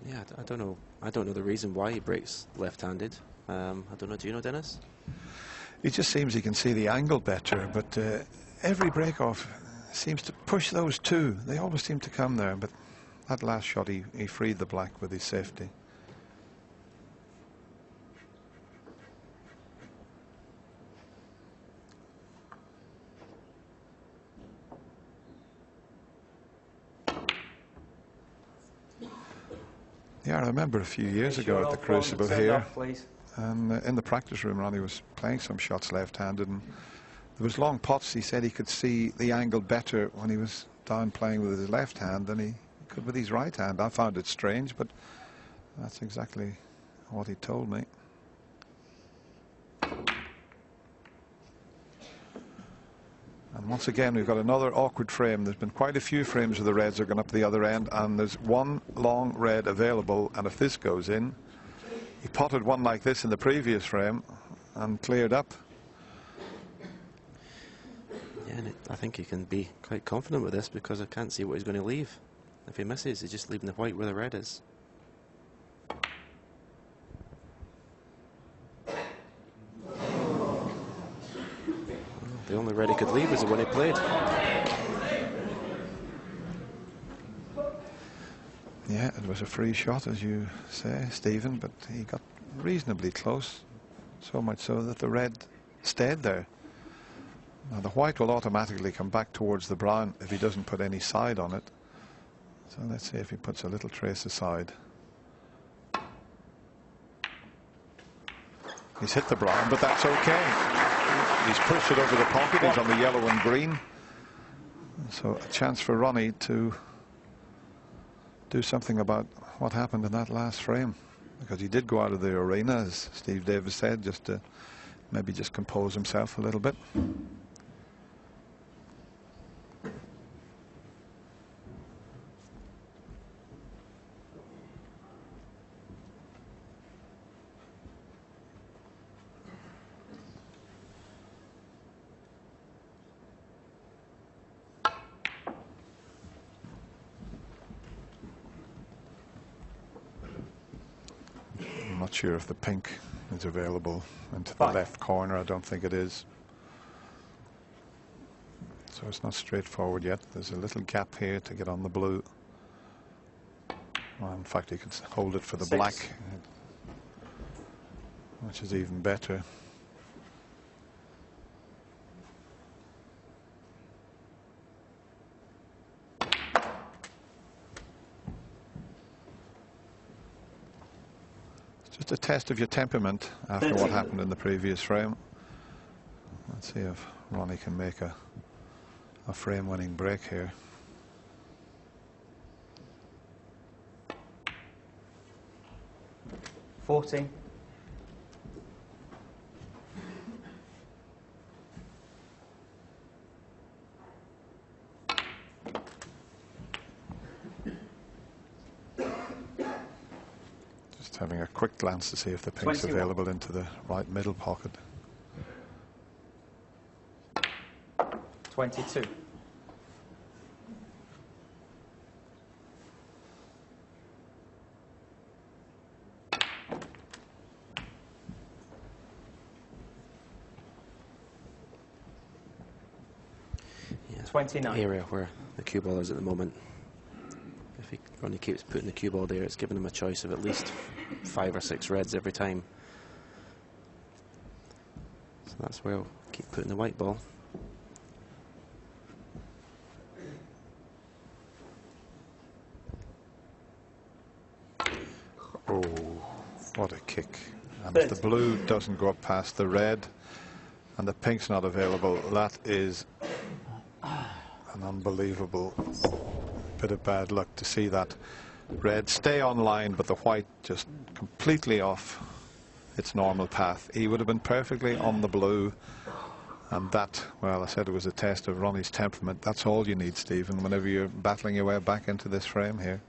Yeah, I don't know. I don't know the reason why he breaks left-handed. I don't know. Do you know, Dennis? It just seems he can see the angle better, but every break-off seems to push those two. They always seem to come there, but that last shot he freed the black with his safety. Yeah, I remember a few years ago at the Crucible here, and in the practice room Ronnie was playing some shots left-handed, and there was long pots. He said he could see the angle better when he was down playing with his left hand than he could with his right hand. I found it strange, but that's exactly what he told me. And once again, we've got another awkward frame. There's been quite a few frames where the reds are going up the other end, and there's one long red available, and if this goes in, he potted one like this in the previous frame and cleared up. Yeah, and I think he can be quite confident with this because I can't see what he's going to leave. If he misses, he's just leaving the white where the red is. The only red he could leave was the one he played. Yeah, it was a free shot, as you say, Stephen, but he got reasonably close, so much so that the red stayed there. Now the white will automatically come back towards the brown if he doesn't put any side on it. So let's see if he puts a little trace aside. He's hit the brown, but that's okay. He's pushed it over the pocket. He's on the yellow and green. So a chance for Ronnie to do something about what happened in that last frame, because he did go out of the arena, as Steve Davis said, just to maybe just compose himself a little bit. I'm not sure if the pink is available into the left corner. I don't think it is. So it's not straightforward yet. There's a little gap here to get on the blue. Well, in fact, you can hold it for the black, which is even better. Just a test of your temperament after what happened in the previous frame. Let's see if Ronnie can make a frame-winning break here. $14. Just having a quick glance to see if the pink's 21. available into the right middle pocket. 22. Yeah, 29. Area where the cue ball is at the moment. If Ronnie keeps putting the cue ball there, it's giving him a choice of at least 5 or 6 reds every time. So that's where I'll keep putting the white ball. Oh, what a kick. And if the blue doesn't go up past the red and the pink's not available, that is an unbelievable bit of bad luck to see that red stay on line, but the white just completely off its normal path. He would have been perfectly on the blue, and that, well, I said it was a test of Ronnie's temperament. That's all you need, Stephen, whenever you're battling your way back into this frame here.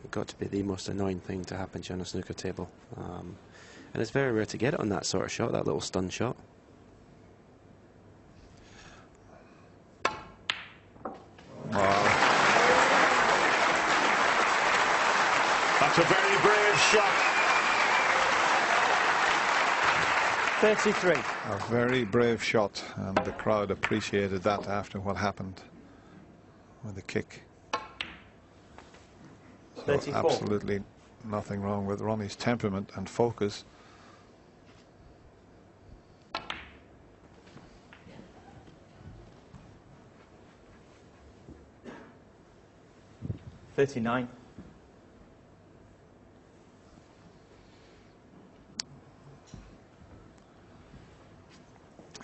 It's got to be the most annoying thing to happen to you on a snooker table. And it's very rare to get it on that sort of shot, that little stun shot. That's a very brave shot. 33. A very brave shot, and the crowd appreciated that after what happened with the kick. So 34. absolutely nothing wrong with Ronnie's temperament and focus. $39.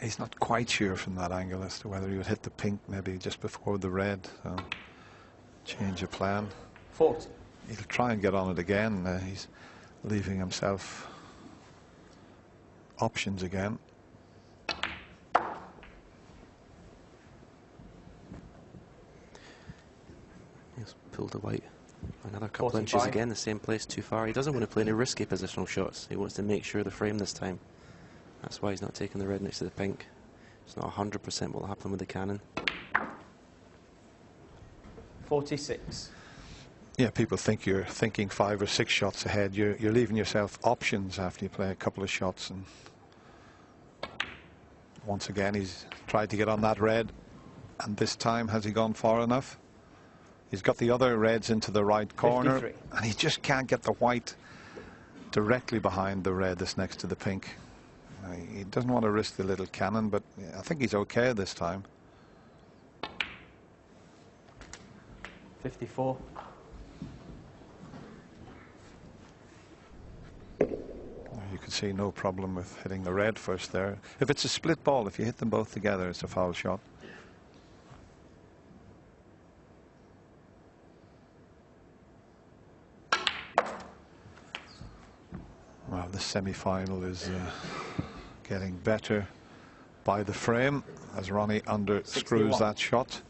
He's not quite sure from that angle as to whether he would hit the pink maybe just before the red. So change of plan. 40. He'll try and get on it again. He's leaving himself options again. He's pulled the white another couple 45. inches again, the same place, too far. He doesn't want to play any risky positional shots. He wants to make sure the frame this time. That's why he's not taking the red next to the pink. It's not 100% what will happen with the cannon. 46. Yeah, people think you're thinking 5 or 6 shots ahead. You're leaving yourself options after you play a couple of shots. And once again, he's tried to get on that red. And this time, has he gone far enough? He's got the other reds into the right corner. 53. And he just can't get the white directly behind the red that's next to the pink. He doesn't want to risk the little cannon, but I think he's okay this time. 54. You could see no problem with hitting the red first there. If it's a split ball, if you hit them both together, it's a foul shot. Well, this semi-final is getting better by the frame as Ronnie under-screws that shot.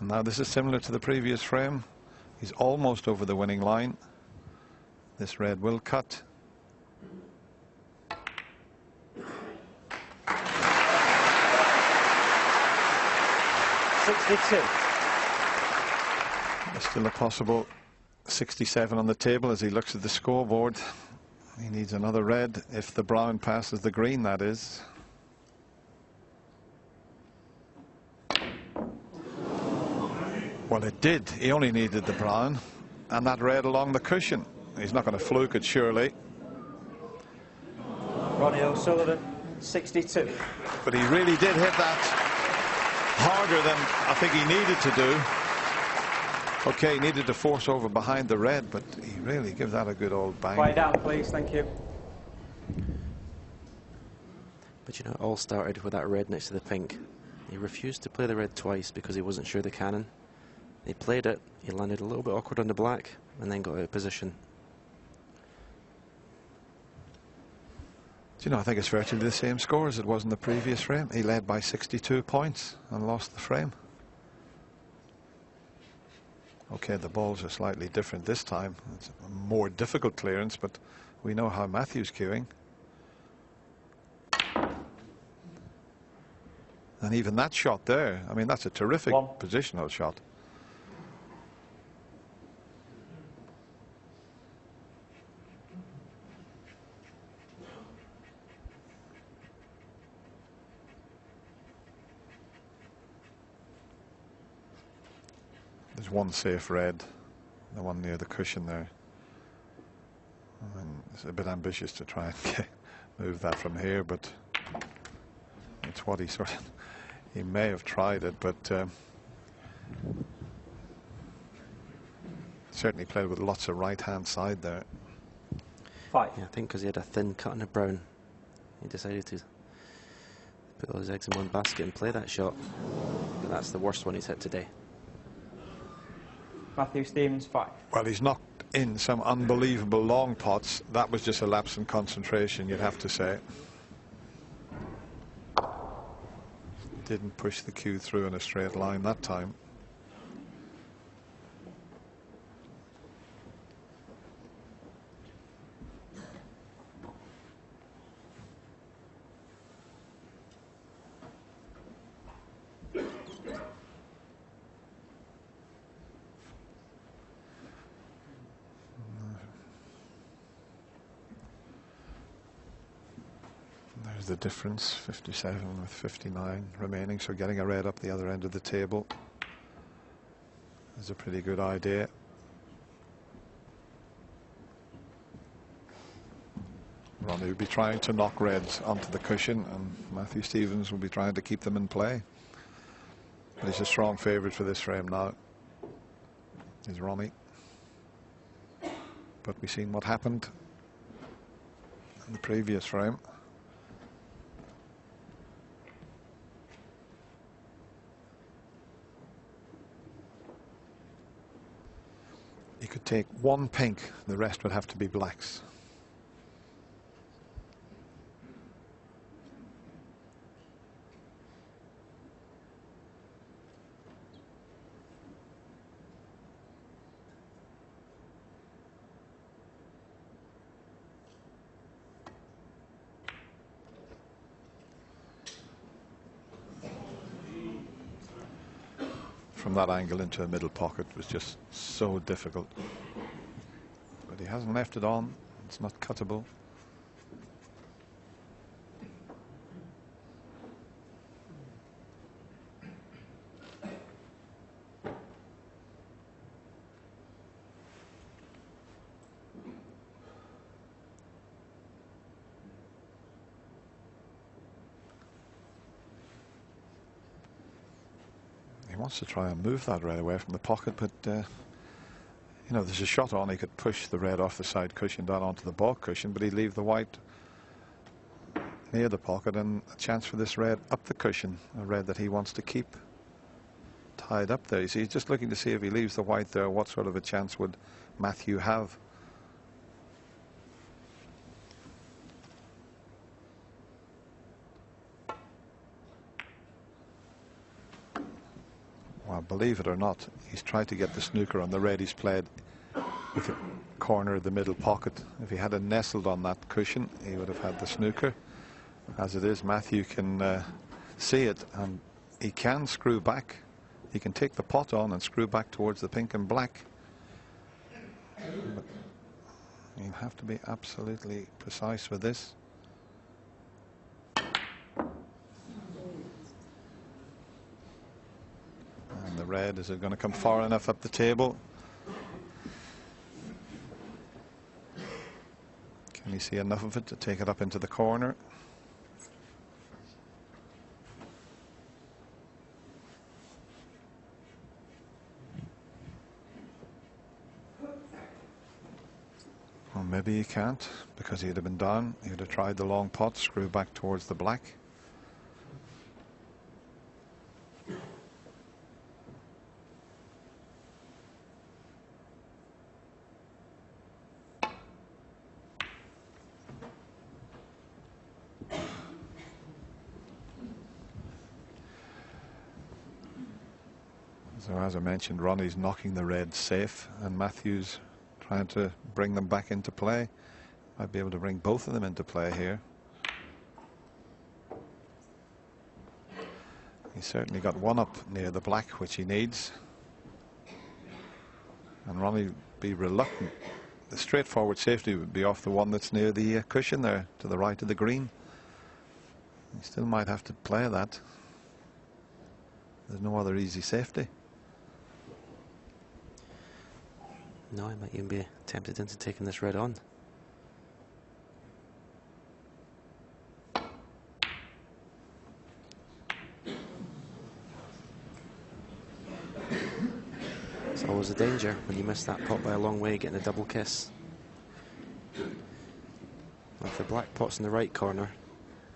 And now this is similar to the previous frame. He's almost over the winning line. This red will cut. There's still a possible 67 on the table as he looks at the scoreboard. He needs another red if the brown passes the green, that is. Well, it did. He only needed the brown and that red along the cushion. He's not going to fluke it, surely. Ronnie O'Sullivan, 62. But he really did hit that harder than I think he needed to do. Okay, he needed to force over behind the red, but he really gave that a good old bang. Quiet down, please. Thank you. But you know, it all started with that red next to the pink. He refused to play the red twice because he wasn't sure the cannon. He played it, he landed a little bit awkward on the black, and then got out of position. Do you know, I think it's virtually the same score as it was in the previous frame. He led by 62 points and lost the frame. Okay, the balls are slightly different this time. It's a more difficult clearance, but we know how Matthew's cueing. And even that shot there, I mean, that's a terrific positional shot. There's one safe red, the one near the cushion there. And it's a bit ambitious to try and move that from here, but it's what he sort of, he may have tried it, but certainly played with lots of right-hand side there. Yeah, I think because he had a thin cut on the brown, he decided to put all his eggs in one basket and play that shot. But that's the worst one he's hit today. Matthew Stevens, 5. Well, he's knocked in some unbelievable long pots. That was just a lapse in concentration, you'd have to say. Didn't push the cue through in a straight line that time. There's the difference, 57 with 59 remaining, so getting a red up the other end of the table is a pretty good idea. Ronnie will be trying to knock reds onto the cushion, and Matthew Stevens will be trying to keep them in play. But he's a strong favourite for this frame now, is Ronnie. But we've seen what happened in the previous frame. He could take one pink, the rest would have to be blacks. From that angle into a middle pocket was just so difficult. But he hasn't left it on. It's not cuttable. He wants to try and move that red away from the pocket, but you know, there's a shot on. He could push the red off the side cushion down onto the baulk cushion, but he'd leave the white near the pocket, and a chance for this red up the cushion, a red that he wants to keep tied up there. You see, he's just looking to see if he leaves the white there, what sort of a chance would Matthew have. Well, believe it or not, he's tried to get the snooker on the red he's played with the corner of the middle pocket. If he had a nestled on that cushion, he would have had the snooker. As it is, Matthew can see it, and he can screw back. He can take the pot on and screw back towards the pink and black. But you have to be absolutely precise with this. And the red, is it going to come far enough up the table? Can you see enough of it to take it up into the corner? Well, maybe he can't, because he'd have been down. He would have tried the long pot, screw back towards the black. So as I mentioned, Ronnie's knocking the red safe, and Matthew's trying to bring them back into play. Might be able to bring both of them into play here. He's certainly got one up near the black, which he needs. And Ronnie be reluctant. The straightforward safety would be off the one that's near the cushion there, to the right of the green. He still might have to play that. There's no other easy safety. No, I might even be tempted into taking this red on. It's always a danger when you miss that pot by a long way, getting a double kiss. If the black pot's in the right corner,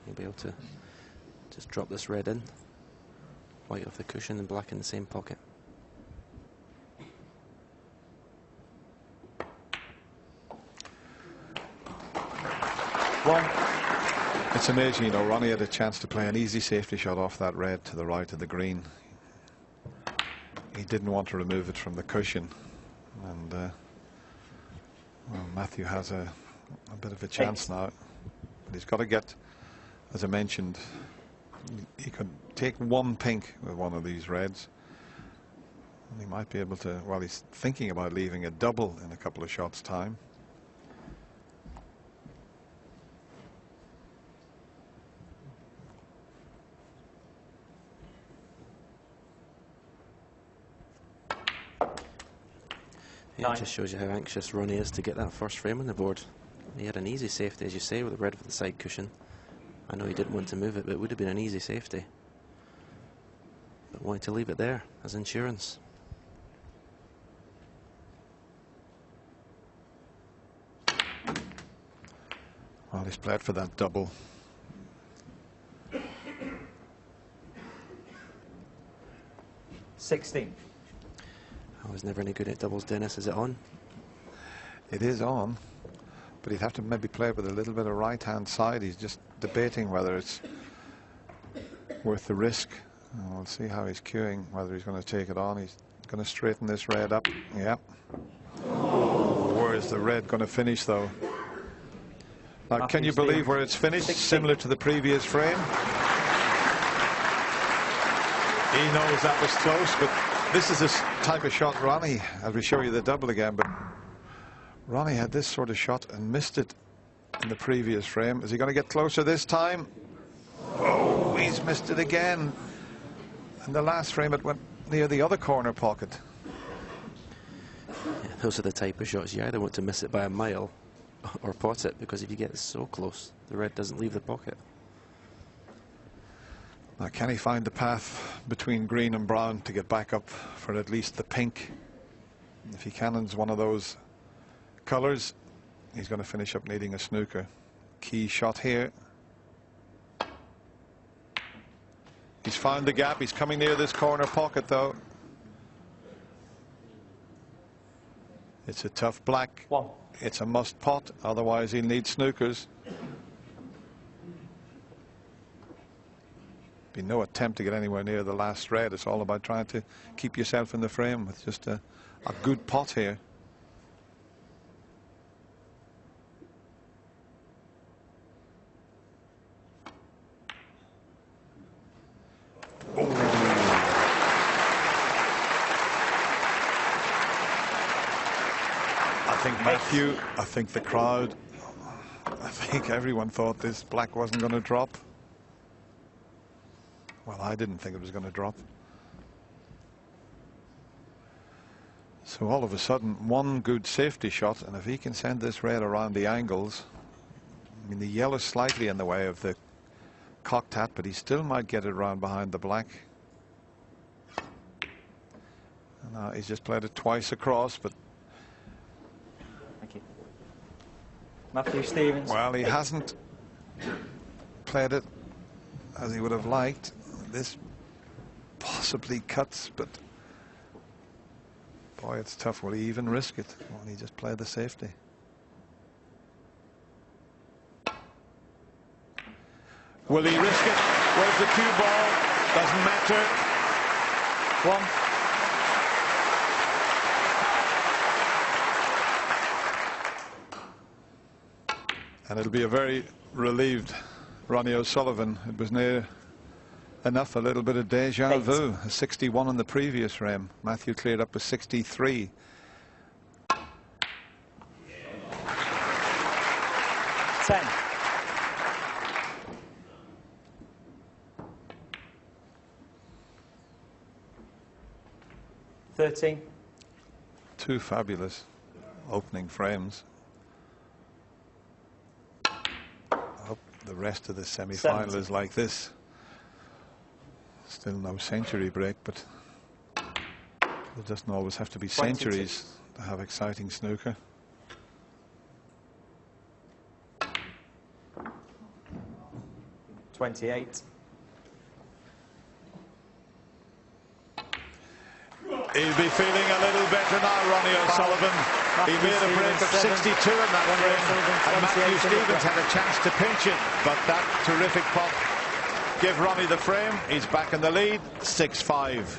you'll be able to just drop this red in. White off the cushion and black in the same pocket. It's amazing, you know, Ronnie had a chance to play an easy safety shot off that red to the right of the green. He didn't want to remove it from the cushion, and well, Matthew has a bit of a chance now, but he's got to get, as I mentioned, he could take one pink with one of these reds, and he might be able to, well, he's thinking about leaving a double in a couple of shots' time. Yeah, it just shows you how anxious Ronnie is to get that first frame on the board. He had an easy safety, as you say, with the red for the side cushion. I know he didn't want to move it, but it would have been an easy safety. But wanted to leave it there as insurance. Well, he's played for that double. I was never any good at doubles, Dennis. Is it on? It is on, but he'd have to maybe play with a little bit of right-hand side. He's just debating whether it's worth the risk. And we'll see how he's queuing, whether he's going to take it on. He's going to straighten this red up. Yeah. Where's the red going to finish, though? Now, can you believe where it's finished? 16. Similar to the previous frame. He knows that was close, but this is this type of shot Ronnie, as we show you the double again, but Ronnie had this sort of shot and missed it in the previous frame. Is he going to get closer this time? Oh, he's missed it again. In the last frame, it went near the other corner pocket. Yeah, those are the type of shots you either want to miss it by a mile or pot it, because if you get so close, the red doesn't leave the pocket. Now, can he find the path between green and brown to get back up for at least the pink? If he cannons one of those colours, he's going to finish up needing a snooker. Key shot here. found the gap. He's coming near this corner pocket, though. It's a tough black. It's a must pot, otherwise he'll need snookers. Be no attempt to get anywhere near the last red. It's all about trying to keep yourself in the frame with just a good pot here. Matthew, I think the crowd, I think everyone thought this black wasn't going to drop. Well, I didn't think it was going to drop. So all of a sudden, one good safety shot, and if he can send this red around the angles, I mean, the yellow's slightly in the way of the cocked hat, but he still might get it around behind the black. And now he's just played it twice across, but Matthew Stevens. well, he hasn't played it as he would have liked. This possibly cuts, but boy, it's tough. Will he even risk it? Well, he just played the safety. Will he risk it? Where's the cue ball? Doesn't matter. One. And it'll be a very relieved Ronnie O'Sullivan. It was near enough, a little bit of deja vu. A 61 in the previous frame. Matthew cleared up with 63. Ten. Two fabulous opening frames. The rest of the semi-final is like this. Still no century break, but it doesn't always have to be centuries to have exciting snooker. He'll be feeling a little better now, Ronnie O'Sullivan. He made a break of 62 in that frame, and Matthew Stevens had a chance to pinch it, but that terrific pot gave Ronnie the frame. He's back in the lead, 6-5.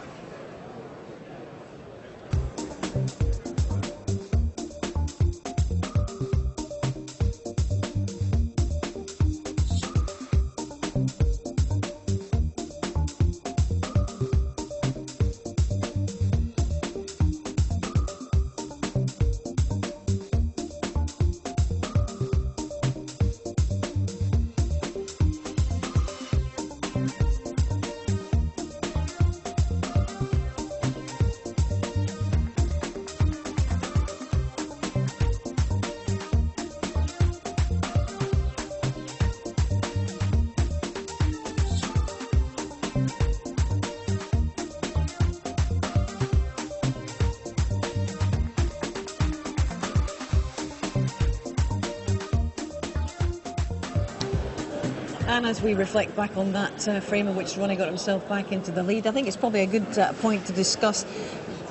And as we reflect back on that frame in which Ronnie got himself back into the lead, I think it's probably a good point to discuss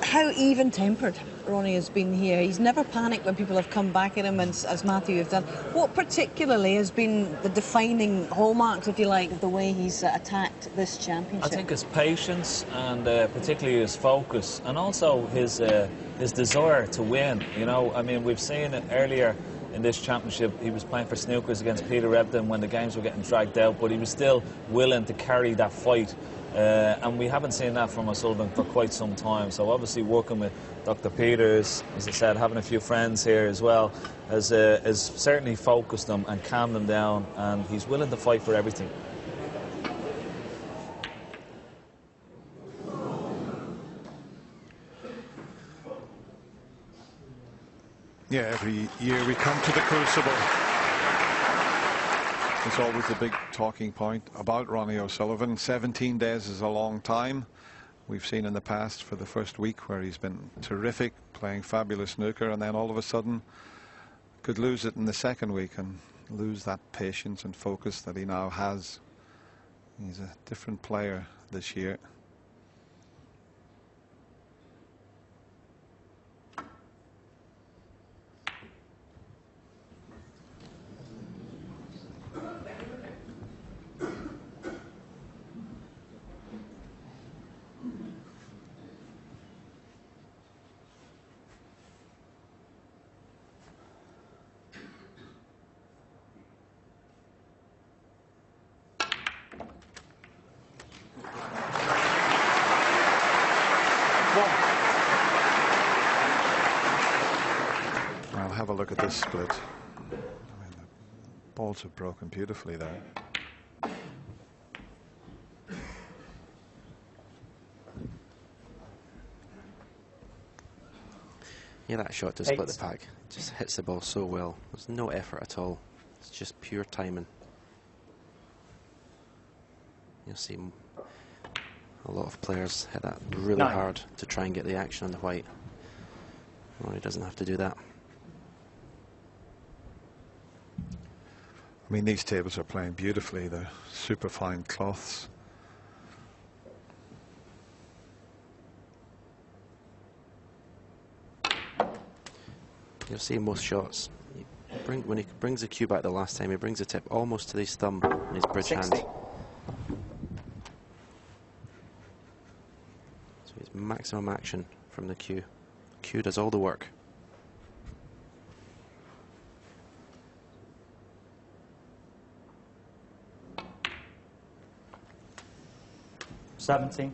how even-tempered Ronnie has been here. He's never panicked when people have come back at him, as Matthew have done. What particularly has been the defining hallmarks, if you like, of the way he's attacked this championship? I think his patience and particularly his focus, and also his desire to win. You know, I mean, we've seen it earlier in this championship. He was playing for snookers against Peter Ebdon when the games were getting dragged out, but he was still willing to carry that fight. And we haven't seen that from O'Sullivan for quite some time. So obviously working with Dr. Peters, as I said, having a few friends here as well, has certainly focused them and calmed them down, and he's willing to fight for everything. Yeah, every year we come to the Crucible. It's always the big talking point about Ronnie O'Sullivan. 17 days is a long time. We've seen in the past for the first week where he's been terrific, playing fabulous snooker, and then all of a sudden could lose it in the second week and lose that patience and focus that he now has. He's a different player this year. Well, have a look at this split. I mean, the balls have broken beautifully there. Yeah, that shot to split the pack just hits the ball so well. There's no effort at all. It's just pure timing. You'll see a lot of players hit that really hard to try and get the action on the white. Well, he doesn't have to do that. I mean, these tables are playing beautifully. They're super fine cloths. You'll see most shots. When he brings the cue back the last time, he brings the tip almost to his thumb in his bridge 60. hand. So it's maximum action from the cue. Cue does all the work. $17.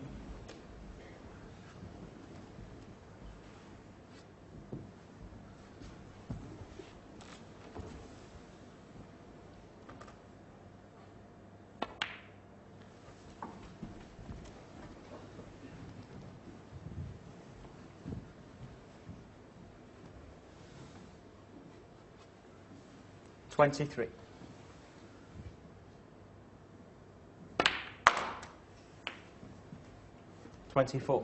$23. $24.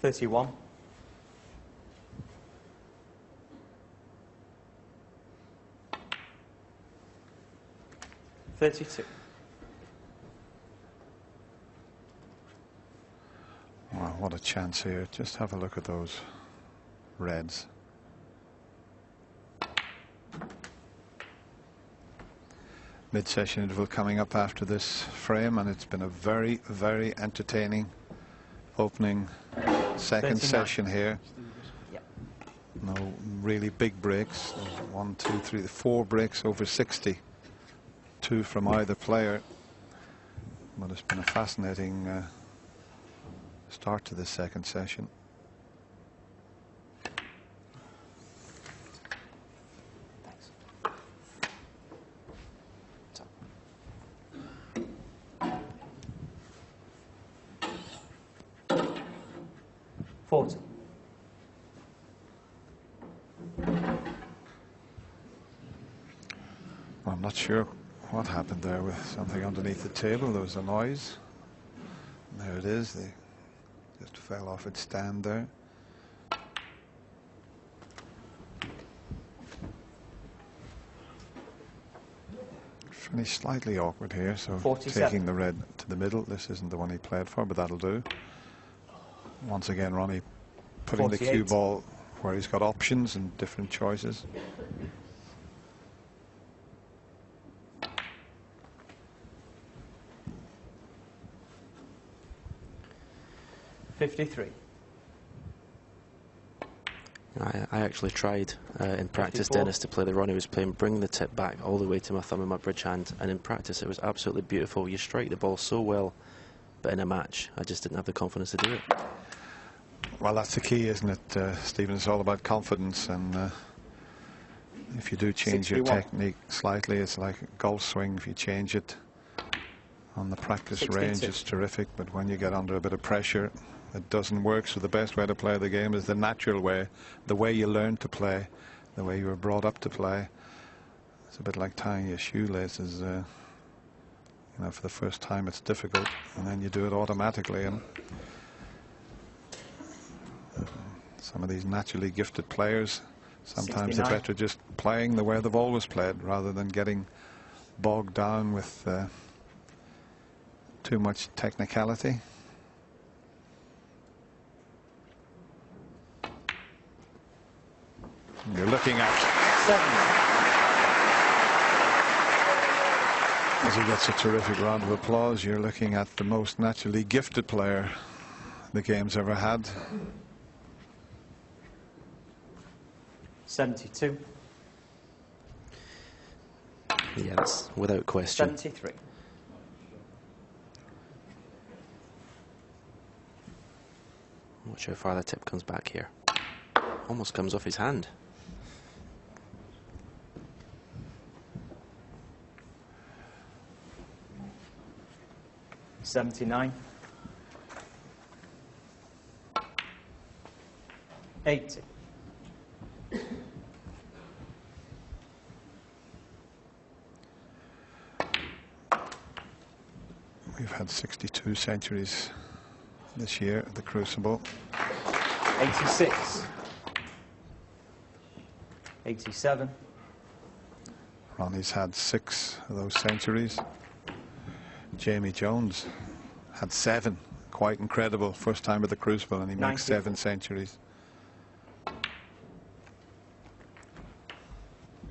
$31. $32. Wow, what a chance here. Just have a look at those reds. Mid-session interval coming up after this frame, and it's been a very, very entertaining opening second 39. session here. Yep. No really big breaks. 1, 2, 3, 4 breaks over 60. 2 from either player. But it's been a fascinating start to this second session. $40. Well, I'm not sure what happened there with something underneath the table. There was a noise. There it is. They just fell off its stand there. Finished slightly awkward here, so 47. taking the red to the middle. This isn't the one he played for, but that'll do. Once again, Ronnie putting 48. the cue ball where he's got options and different choices. $53. I actually tried in practice, 54. Dennis, to play the Ronnie was playing, bring the tip back all the way to my thumb in my bridge hand, and in practice it was absolutely beautiful. You strike the ball so well, but in a match I just didn't have the confidence to do it. Well, that's the key, isn't it, Stephen? It's all about confidence, and if you do change 61. your technique slightly, it's like a golf swing. If you change it on the practice 62. range, it's terrific, but when you get under a bit of pressure, it doesn't work. So the best way to play the game is the natural way, the way you learn to play, the way you were brought up to play. It's a bit like tying your shoelaces. You know, for the first time it's difficult, and then you do it automatically. And some of these naturally gifted players, sometimes they're better just playing the way they've always played rather than getting bogged down with too much technicality. You're looking at 7. As he gets a terrific round of applause, you're looking at the most naturally gifted player the game's ever had. 72. Yes, without question. 73. Watch how far the tip comes back here. Almost comes off his hand. 79. 80. We've had 62 centuries this year at the Crucible. 86. 87. Ronnie's had 6 of those centuries. Jamie Jones had 7. Quite incredible. First time at the Crucible, and he makes 7 centuries.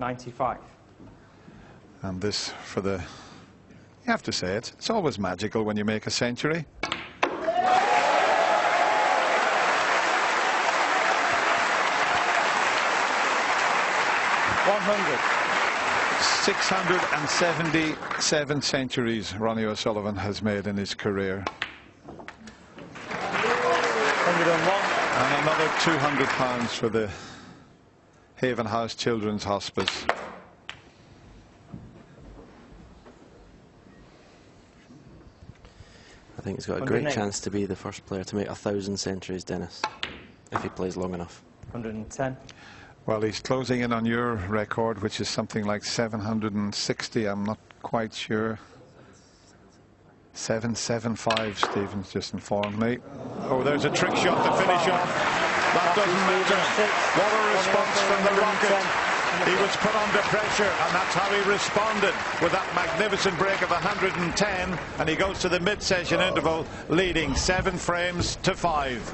95. And this for the... You have to say it. It's always magical when you make a century. 677 centuries Ronnie O'Sullivan has made in his career. 101. And another £200 for the Haven House Children's Hospice. I think he's got a great chance to be the first player to make 1,000 centuries, Dennis, if he plays long enough. 110. Well, he's closing in on your record, which is something like 760. I'm not quite sure. 775, Stevens just informed me. Oh, there's a trick shot to finish off. That doesn't matter. What a response from the Rocket. He was put under pressure, and that's how he responded with that magnificent break of 110, and he goes to the mid-session interval, leading 7 frames to 5.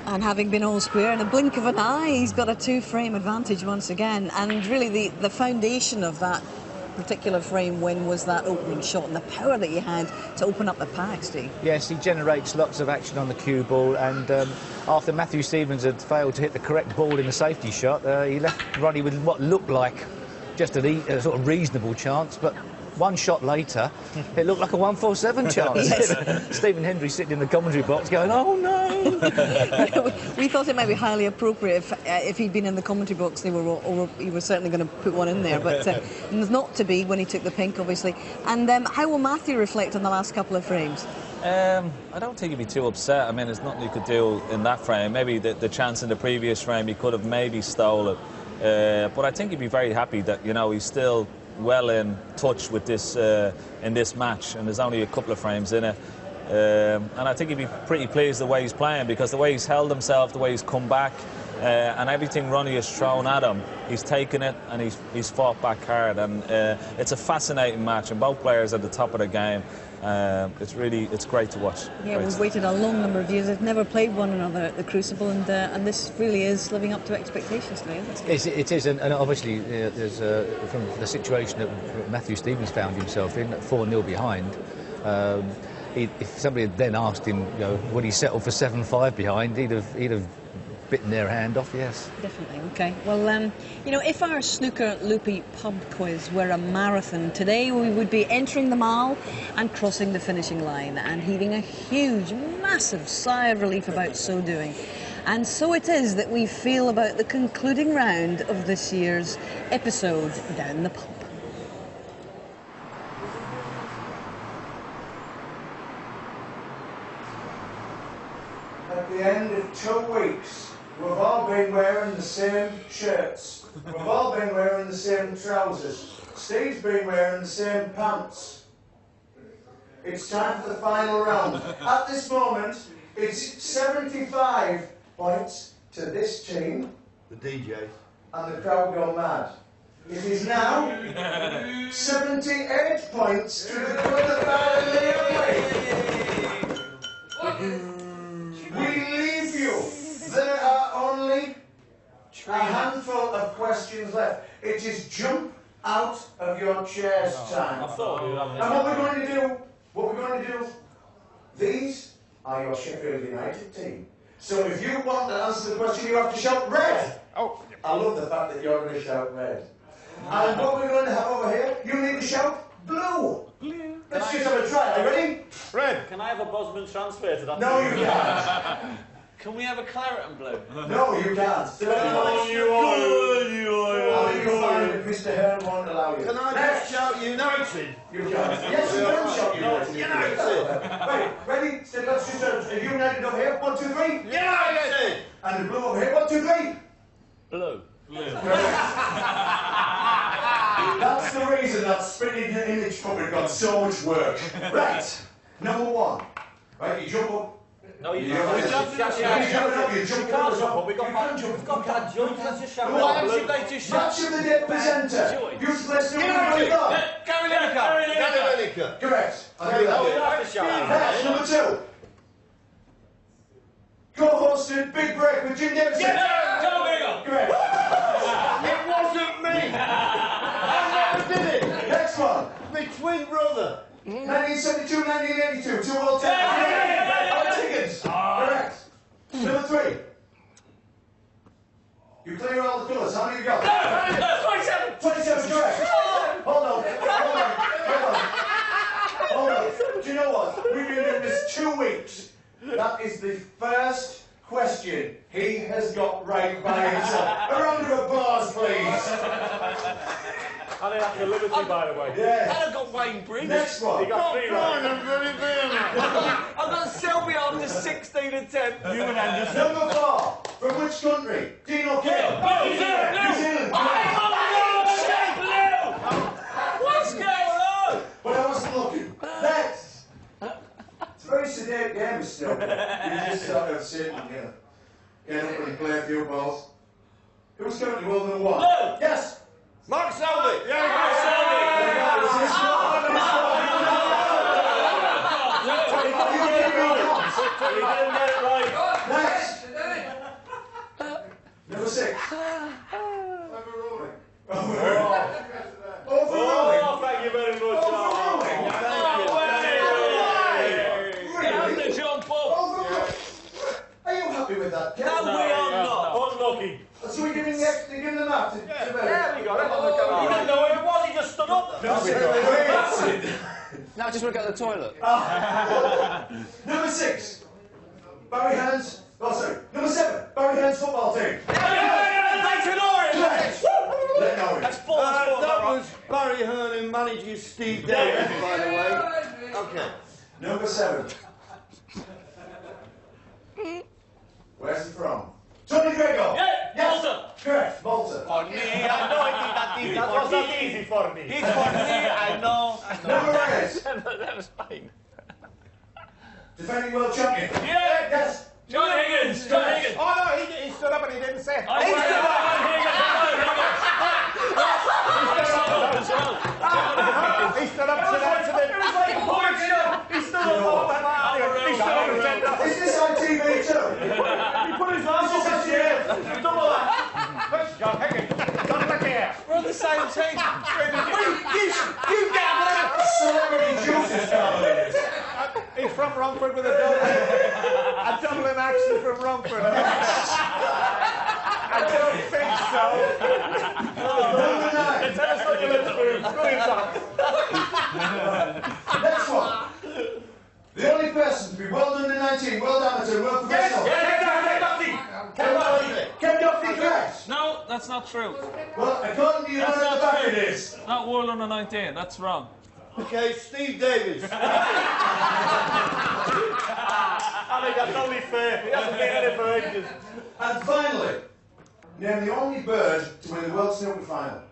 And having been all square in a blink of an eye, he's got a 2-frame advantage once again. And really the foundation of that particular frame win was that opening shot and the power that he had to open up the pack, Steve. Yes, he generates lots of action on the cue ball, and after Matthew Stevens had failed to hit the correct ball in the safety shot, he left Ronnie with what looked like just a sort of reasonable chance, but one shot later, it looked like a 147 chance. Yes. Stephen Hendry sitting in the commentary box going, oh no! We thought it might be highly appropriate if he'd been in the commentary box, he was certainly going to put one in there, but not to be when he took the pink, obviously. And how will Matthew reflect on the last couple of frames? I don't think he'd be too upset. I mean, there's nothing he could do in that frame. Maybe the chance in the previous frame he could have maybe stole it. But I think he'd be very happy that, you know, he's still well in touch with this in this match, and there's only a couple of frames in it. And I think he'd be pretty pleased the way he's playing, because the way he's held himself, the way he's come back, and everything Ronnie has thrown at him, he's taken it and he's fought back hard. And it's a fascinating match, and both players at the top of the game. It's great to watch. Yeah, we've waited a long number of years. They've never played one another at the Crucible, and this really is living up to expectations today, isn't it? It is, and obviously there's from the situation that Matthew Stevens found himself in, 4-0 behind. If somebody had then asked him, you know, would he settle for 7-5 behind, he'd have bitten their hand off, yes. Definitely, OK. Well, you know, if our snooker loopy pub quiz were a marathon, today we would be entering the mile and crossing the finishing line and heaving a huge, massive sigh of relief about so doing. And so it is that we feel about the concluding round of this year's episode Down the Pub. At the end of 2 weeks, we've all been wearing the same shirts. We've all been wearing the same trousers. Steve's been wearing the same pants. It's time for the final round. At this moment, it's 75 points to this team. The DJ. And the crowd go mad. It is now 78 points to the brother family. We leave you. There are only a handful of questions left. It is jump out of your chairs time. And what we're going to do, these are your Sheffield United team. So if you want to answer the question, you have to shout red. Oh, I love the fact that you're going to shout red. And what we're going to have over here, you need to shout blue. Blue. Let's just have a try. Are you ready? Red. Can I have a Bosman transfer to that? No, you can't. Can we have a claret and blue? No, you can't. I think you'll find that Mr. Hearn won't allow you. Can I just shout United? You can. Yes, you can shout United. United. Right, ready? So let's just are you United over here? 1, 2, 3. United. And the blue over here. 1, 2, 3. Blue. That's the reason that spinning image puppet got so much work. Right, number 1. Right, you jump up. No, you jump up. You jump up. We've got bad jumps. Let's just shout. Why should they just shout? Match of the day presenter. You let's do it. Gary Lineker. Correct. I'll do that. Next, number 2. Co-hosted Big Break with Jim Davidson. Joe Bingham. Correct. It wasn't me. I never did it. Next one. My twin brother. 1972, 1982. 2 all 10. Alex Higgins. Correct. Number 3. You clear all the colours. How many you got? 27. 27. Correct. Hold on. Do you know what? We've been doing this 2 weeks. That is the first question he has got right by himself. A round of applause, please. I think that's a liberty, by the way. Yeah. And I've got Wayne Bridge. Next one. You got 3 right. I've got Selby after 16 and 10. You and Anderson. Number 4. From which country? Dino King. New Zealand. What's going on? But I wasn't looking. Next. It's a very sedate game, still. You just sort of sit and get up and play a few balls. Who's currently world number 1? Yes. Mark Selby. Yeah, Mark Selby. You didn't get it right. Next. Number 6. Overruling. Oh, thank you very much. Overruling. Get out the jump up. Are you happy with that, Ken? No, we are not. Unlucky. So we're giving the extra, giving them out to Yeah, we got it. He didn't know where it was, he just stood up. Now just look at the toilet. Number 6. Barry Hearn's. Oh, sorry. Number 7. Barry Hearn's football team. That was Barry Hearn who manages Steve Davis, by the way. Okay. Number 7. Where's he from? Tony Gregor. Yes. Malta. Correct. Malta. For me, I know it is that easy. That was not easy for me. It's for me, I know. Number 8. That was fine. Defending world champion. Yeah. Yes. John Higgins. John Higgins. Oh no, he stood up and he didn't say. He stood up. He stood up to that. It was like a porch. He stood up all that. He stood up and said that. Is this on TV too? He put his arms up his ear. Double that. John Higgins. Don't look here. We're on the same team. You gambler. Celebrity juices down. He's from Romford with a Dublin accent from Romford. I don't think so. Number 9. Tell us what you look through. Next one. The only person to be world under 19, world amateur, world professional. Ken Duffy, correct. No, that's not true. Well, according to you, That's at the not back true. it is. Not World Under 19. That's wrong. Okay, Steve Davis. I think that's only fair. He hasn't been in it for ages. And finally, Name the only bird to win the World Snooker Final.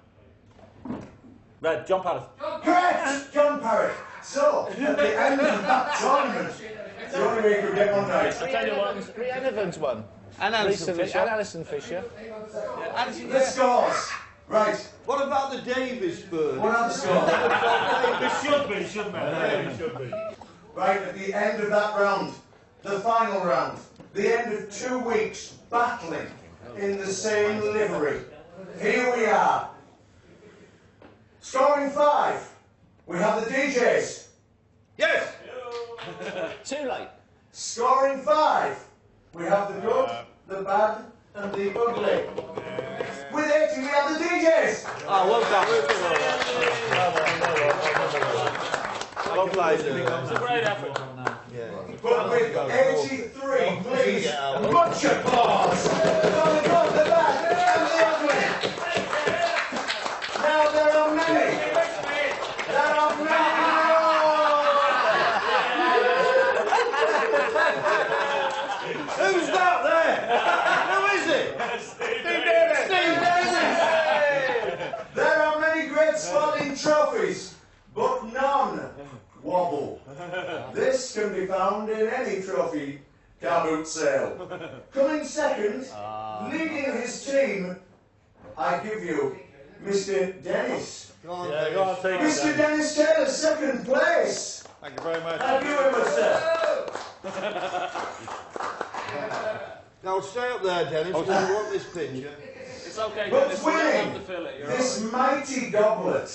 Red, John Parrott. Correct! John Parrott. So, at the end of that tournament, the only way you could get one right. I tell you what, Rhian Evans won. And Alison Fisher. And Alison Fisher. The scores. Right. What about the Davis bird? What are the scores? It should be. Right, at the end of that round, the final round, the end of 2 weeks battling in the same livery. Here we are. Scoring 5. We have the DJs. Yes! Too late. Scoring 5. We have the good, the bad, and the ugly. With 80, we have the DJs. Oh, well done. Well played. It's a great effort. But with 83, please, much applause for the good, the bad, and the ugly. Now there are many. There are many. Who's that there? Who is it? Steve Davis. Steve Davis. There are many great spotting trophies, but none wobble. This can be found in any trophy car boot sale. Coming second, leading his team, I give you Mr. Dennis. Go on, take it. Mr. Dennis Taylor, second place. Thank you very much. Thank you very much, sir. Now stay up there, Dennis, because we want this picture. It's okay, But Dennis. We don't winning have to fill it. You're this all mighty goblet.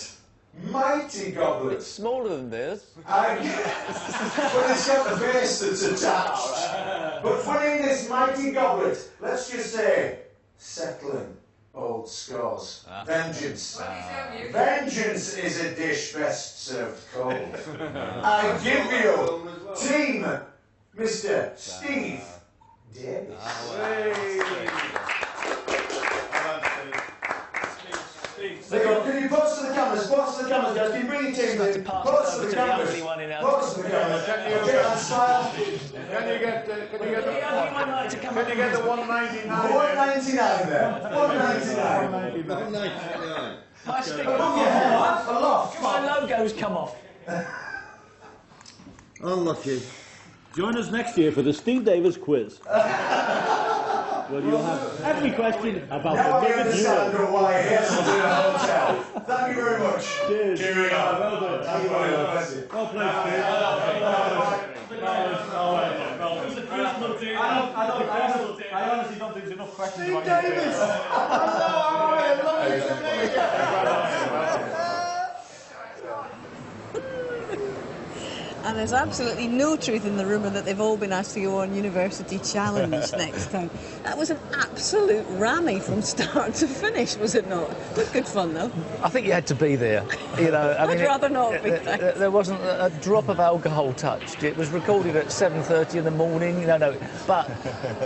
Mighty goblet. Smaller than theirs. But it's got the base that's attached. But winning this mighty goblet, let's just say, settling old scores. Vengeance. Vengeance is a dish best served cold. I give you Team Mr. Steve Davis. Can you pause to the cameras? Pause to the cameras, guys. Can you bring your team in? Pause to the cameras. Pause to the cameras. Okay, and smile. Can you get the 199? 199 there. 199. 199. Above your head, aloft. My logo's come off. Unlucky. Join us next year for the Steve Davis quiz. Well, you'll have every question about now the I understand why he has to do a hotel. Thank you very much. Cheers. Cheering on. Well done. Thank you very much. Well played, Steve. I honestly don't think there's enough questions about Davis! And there's absolutely no truth in the rumour that they've all been asked to go on University Challenge next time. That was an absolute rammy from start to finish, was it not? It was good fun, though. I think you had to be there. You know, I mean, I'd rather not be there. There wasn't a drop of alcohol touched. It was recorded at 7:30 in the morning. No. But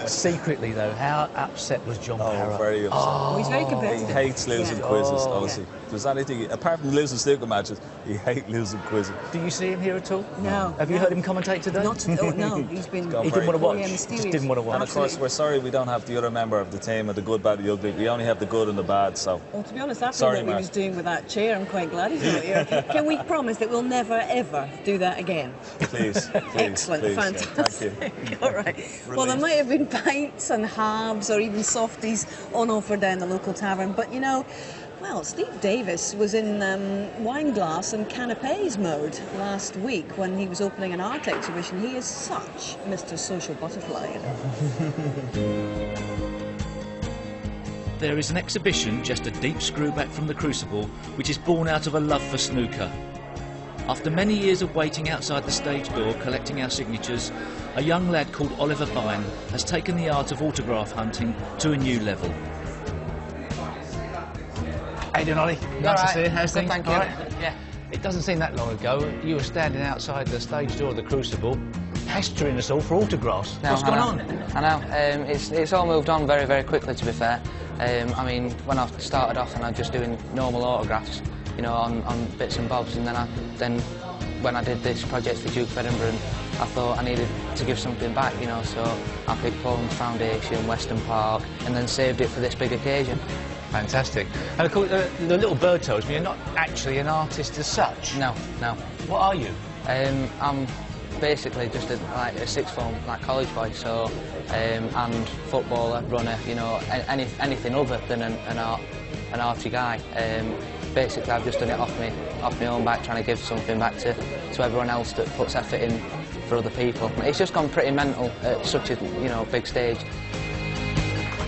secretly, though, how upset was John Parrott? very upset. Oh, he's very competitive. He hates losing Yeah. quizzes, Oh, honestly. If there's anything, apart from losing snooker matches, he hates losing quizzes. Do you see him here at all? No. Have you heard him commentate today? Not at all, no. He's been... He didn't want to watch. Yeah, Just mysterious. didn't want to watch. And of course, we're sorry we don't have the other member of the team, of the good, bad, the ugly. We only have the good and the bad, so... Well, to be honest, after Sorry, what he Mark. was doing with that chair, I'm quite glad he's not here. Can we promise that we'll never, ever do that again? Please, Excellent, please, fantastic. Yeah, thank you. All right. Well, there might have been pints and halves or even softies on offer down the local tavern, but you know, well, Steve Davis was in wine glass and canapes mode last week when he was opening an art exhibition. He is such Mr. Social Butterfly, you know. There is an exhibition just a deep screw back from the Crucible, which is born out of a love for snooker. After many years of waiting outside the stage door collecting our signatures, a young lad called Oliver Byrne has taken the art of autograph hunting to a new level. How you doing, Ollie? Nice to see you. How's things? Thank you. All right? Yeah. It doesn't seem that long ago you were standing outside the stage door of the Crucible, pestering us all for autographs. No, What's I going know. on? I know. It's all moved on very, very quickly, to be fair. I mean, when I started off and I was just doing normal autographs, you know, on bits and bobs. And then when I did this project for Duke of Edinburgh, I thought I needed to give something back, you know, so I picked Poland's Foundation, Weston Park, and then saved it for this big occasion. Fantastic. And of course, the little bird tells me you're not actually an artist as such. No. What are you? I'm basically just a sixth form, college boy, so, and footballer, runner, you know, anything other than an arty guy. Basically, I've just done it off my own back, trying to give something back to everyone else that puts effort in for other people. It's just gone pretty mental at such a, you know, big stage.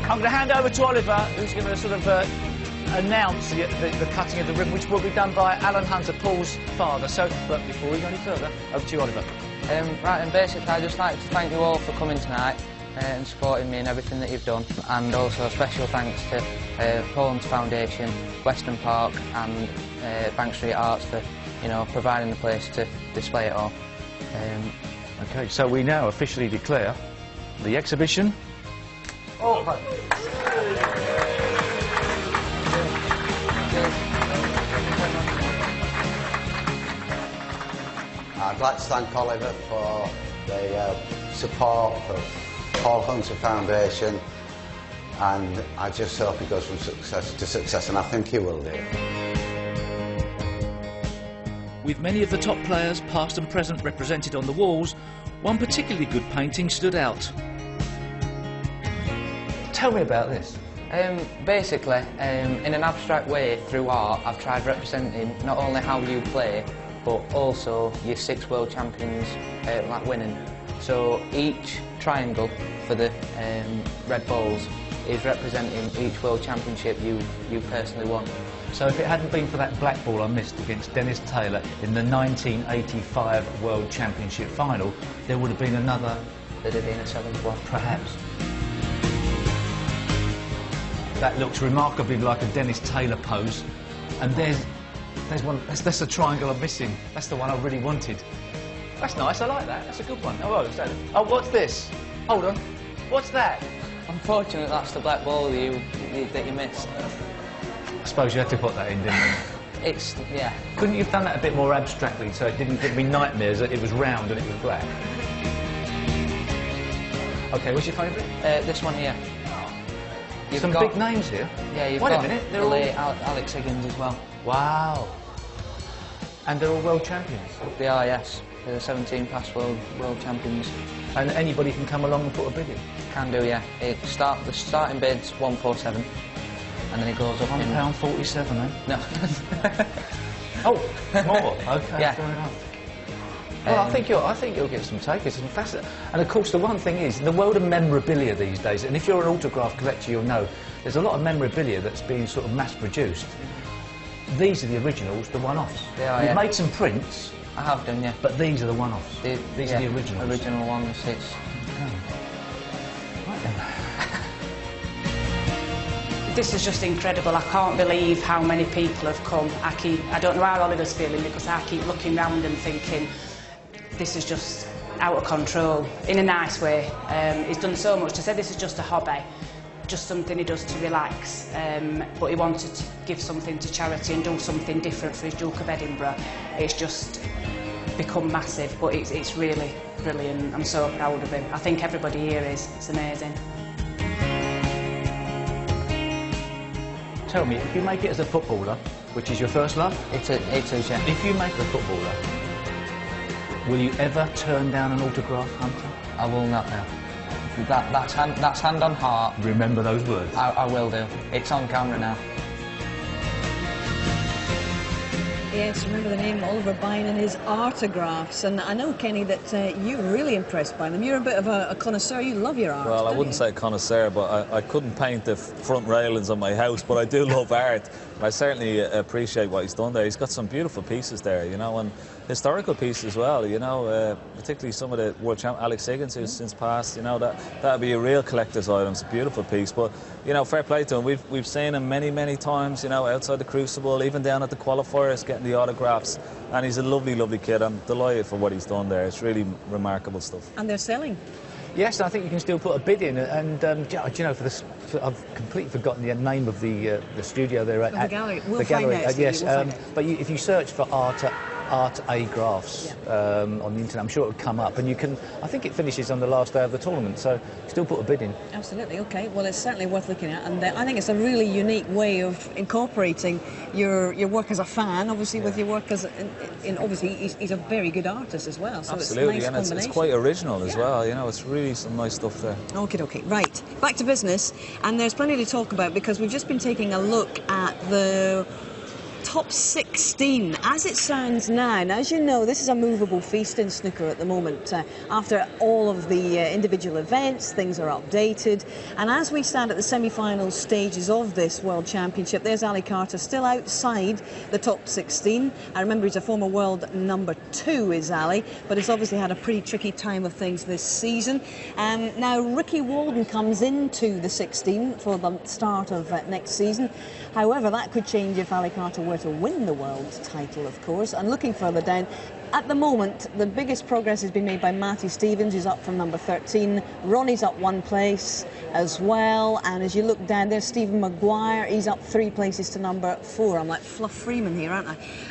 I'm going to hand over to Oliver, who's going to sort of announce the cutting of the ribbon, which will be done by Alan Hunter, Paul's father. So, but before we go any further, over to you, Oliver. Right, and basically, I'd just like to thank you all for coming tonight and supporting me in everything that you've done. And also a special thanks to Poland's Foundation, Weston Park and Bank Street Arts for, you know, providing the place to display it all. OK, so we now officially declare the exhibition open. I'd like to thank Oliver for the support for Paul Hunter Foundation, and I just hope he goes from success to success, and I think he will do. With many of the top players, past and present, represented on the walls, one particularly good painting stood out. Tell me about this. Basically, in an abstract way, through art, I've tried representing not only how you play, but also your 6 world champions winning. So each triangle for the Red Bulls is representing each world championship you personally won. So if it hadn't been for that black ball I missed against Dennis Taylor in the 1985 World Championship final, there would have been another... There'd have been a 7th one. Perhaps. That looks remarkably like a Dennis Taylor pose. And there's one, that's the triangle I'm missing. That's the one I really wanted. That's nice, I like that. That's a good one. Oh, what's this? Hold on. What's that? Unfortunately, that's the black ball that you missed. I suppose you had to put that in, didn't you? Yeah. Couldn't you have done that a bit more abstractly so it didn't give me nightmares that it was round and it was black? OK, what's your favourite? This one here. You've Some big names here. Yeah, you've Wait got a minute, the late Alex Higgins as well. Wow. And they're all world champions? They are, yes. They're the 17 past world champions. And anybody can come along and put a bid in? Can do, yeah. The starting bid's 147, and then it goes up £1.47, then? No. Oh, more? OK, yeah. Fair enough. Well, I think you'll get some takers. And of course, the one thing is, the world of memorabilia these days, and if you're an autograph collector, you'll know, there's a lot of memorabilia that's being sort of mass-produced. These are the originals, the one-offs. They are, You've made some prints. I have done, yeah. But these are the one-offs. These are the originals. Original ones. It's... Right then. This is just incredible. I can't believe how many people have come. I don't know how Oliver's feeling, because I keep looking round and thinking, this is just out of control, in a nice way. He's done so much. To say this is just a hobby, just something he does to relax, but he wanted to give something to charity and do something different for his Duke of Edinburgh. It's just become massive, but it's really brilliant. I'm so proud of him. I think everybody here is. It's amazing. Tell me, if you make it as a footballer, which is your first love? It is, yeah. If you make it a footballer, will you ever turn down an autograph, Hunter? I will not now. That's hand on heart. Remember those words. I will do. It's on camera now. Yes, remember the name Oliver buying and his autographs. And I know, Kenny, that you're really impressed by them. You're a bit of a connoisseur. You love your art. Well, I wouldn't say connoisseur, but I couldn't paint the front railings on my house, but I do love art. I certainly appreciate what he's done there. He's got some beautiful pieces there, you know, and historical pieces as well, you know, particularly some of the world champ Alex Higgins, who's since passed, you know, that'd be a real collector's item. It's a beautiful piece, but, you know, fair play to him. We've seen him many times, you know, outside the Crucible, even down at the qualifiers, getting the autographs, and he's a lovely kid. I'm delighted for what he's done there. It's really remarkable stuff. And they're selling. Yes, I think you can still put a bid in, and do you know, I've completely forgotten the name of the studio there at the gallery. We'll the gallery. find out, Yes, we'll find out. but if you search for Art A Graphs on the internet, I'm sure it would come up, and you can. I think it finishes on the last day of the tournament, so still put a bid in. Absolutely. Okay. Well, it's certainly worth looking at, and I think it's a really unique way of incorporating your work as a fan, obviously, with your work as obviously he's a very good artist as well. So absolutely, it's a nice and it's quite original as well. You know, it's really some nice stuff there. Okay. Right. Back to business, and there's plenty to talk about because we've just been taking a look at the top 16 as it stands now. And as you know, this is a movable feast in snooker at the moment. After all of the individual events, things are updated, and as we stand at the semi-final stages of this World Championship, there's Ali Carter still outside the top 16. I remember he's a former world #2 is Ali, but he's obviously had a pretty tricky time of things this season. Now Ricky Walden comes into the 16 for the start of next season. However, that could change if Ali Carter were to win the world title, of course. And looking further down, at the moment, the biggest progress has been made by Matthew Stevens, who's up from number 13. Ronnie's up 1 place as well. And as you look down, there's Stephen Maguire. He's up 3 places to number 4. I'm like Fluff Freeman here, aren't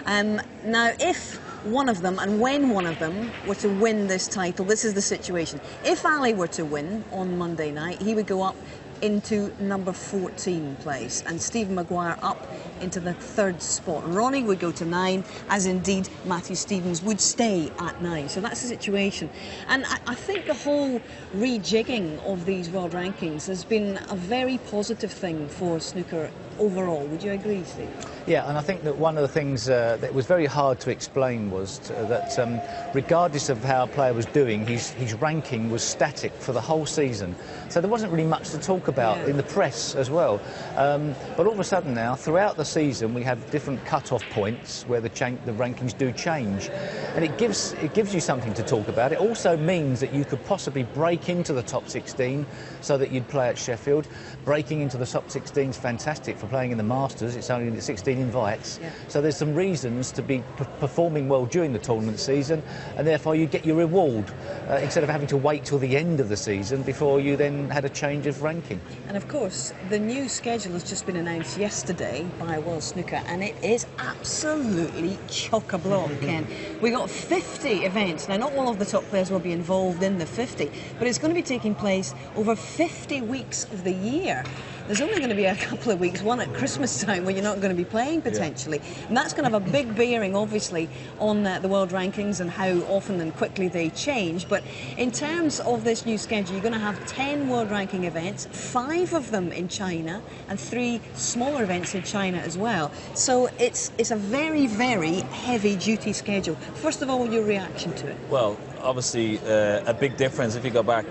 I? Now, if one of them, and when one of them were to win this title, this is the situation. If Ali were to win on Monday night, he would go up into number 14 place, and Stephen Maguire up into the 3rd spot. Ronnie would go to 9, as indeed Matthew Stevens would stay at 9. So that's the situation. And I think the whole rejigging of these world rankings has been a very positive thing for snooker overall. Would you agree, Steve? Yeah, and I think that one of the things that was very hard to explain was that regardless of how a player was doing, his ranking was static for the whole season. So there wasn't really much to talk about in the press as well. But all of a sudden now, throughout the season, we have different cut-off points where the rankings do change. And it gives you something to talk about. It also means that you could possibly break into the top 16 so that you'd play at Sheffield. Breaking into the top 16 is fantastic for playing in the Masters. It's only the 16 invites. Yeah. So there's some reasons to be performing well during the tournament season, and therefore you get your reward instead of having to wait till the end of the season before you then had a change of ranking. And of course, the new schedule has just been announced yesterday by World Snooker, and it is absolutely chock-a-block, Ken. We got 50 events. Now, not all of the top players will be involved in the 50, but it's going to be taking place over 50 weeks of the year. There's only going to be a couple of weeks, one at Christmas time, when you're not going to be playing potentially. Yeah. And that's going to have a big bearing, obviously, on the world rankings and how often and quickly they change. But in terms of this new schedule, you're going to have 10 world ranking events, 5 of them in China, and 3 smaller events in China as well. So it's a very, very heavy-duty schedule. First of all, your reaction to it? Well, obviously, a big difference if you go back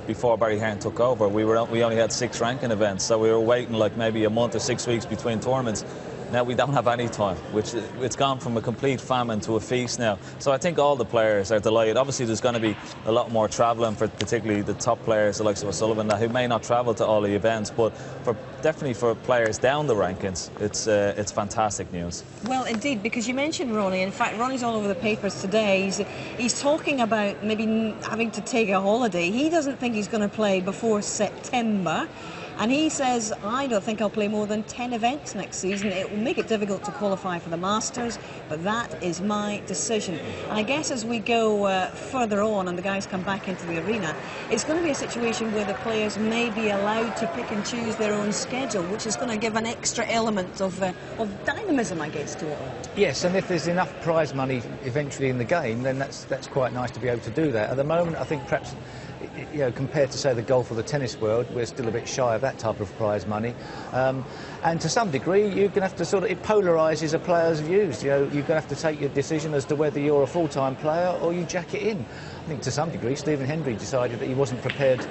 before Barry Hearn took over. We only had 6 ranking events, so we were waiting like maybe a month or 6 weeks between tournaments. Now we don't have any time, which it's gone from a complete famine to a feast now. So I think all the players are delighted. Obviously there's going to be a lot more travelling for particularly the top players, the likes of O'Sullivan, who may not travel to all the events, but definitely for players down the rankings, it's fantastic news. Well, indeed, because you mentioned Ronnie. In fact, Ronnie's all over the papers today. He's talking about maybe having to take a holiday. He doesn't think he's going to play before September. And he says, I don't think I'll play more than 10 events next season. It will make it difficult to qualify for the Masters, but that is my decision. And I guess as we go further on and the guys come back into the arena, it's going to be a situation where the players may be allowed to pick and choose their own schedule, which is going to give an extra element of dynamism, I guess, to it all. Yes, and if there's enough prize money eventually in the game, then that's quite nice to be able to do that. At the moment, I think perhaps, you know, compared to, say, the golf or the tennis world, we're still a bit shy of that type of prize money. And to some degree, you're going to have to it polarises a player's views. You know, you're going to have to take your decision as to whether you're a full-time player or you jack it in. I think to some degree, Stephen Hendry decided that he wasn't prepared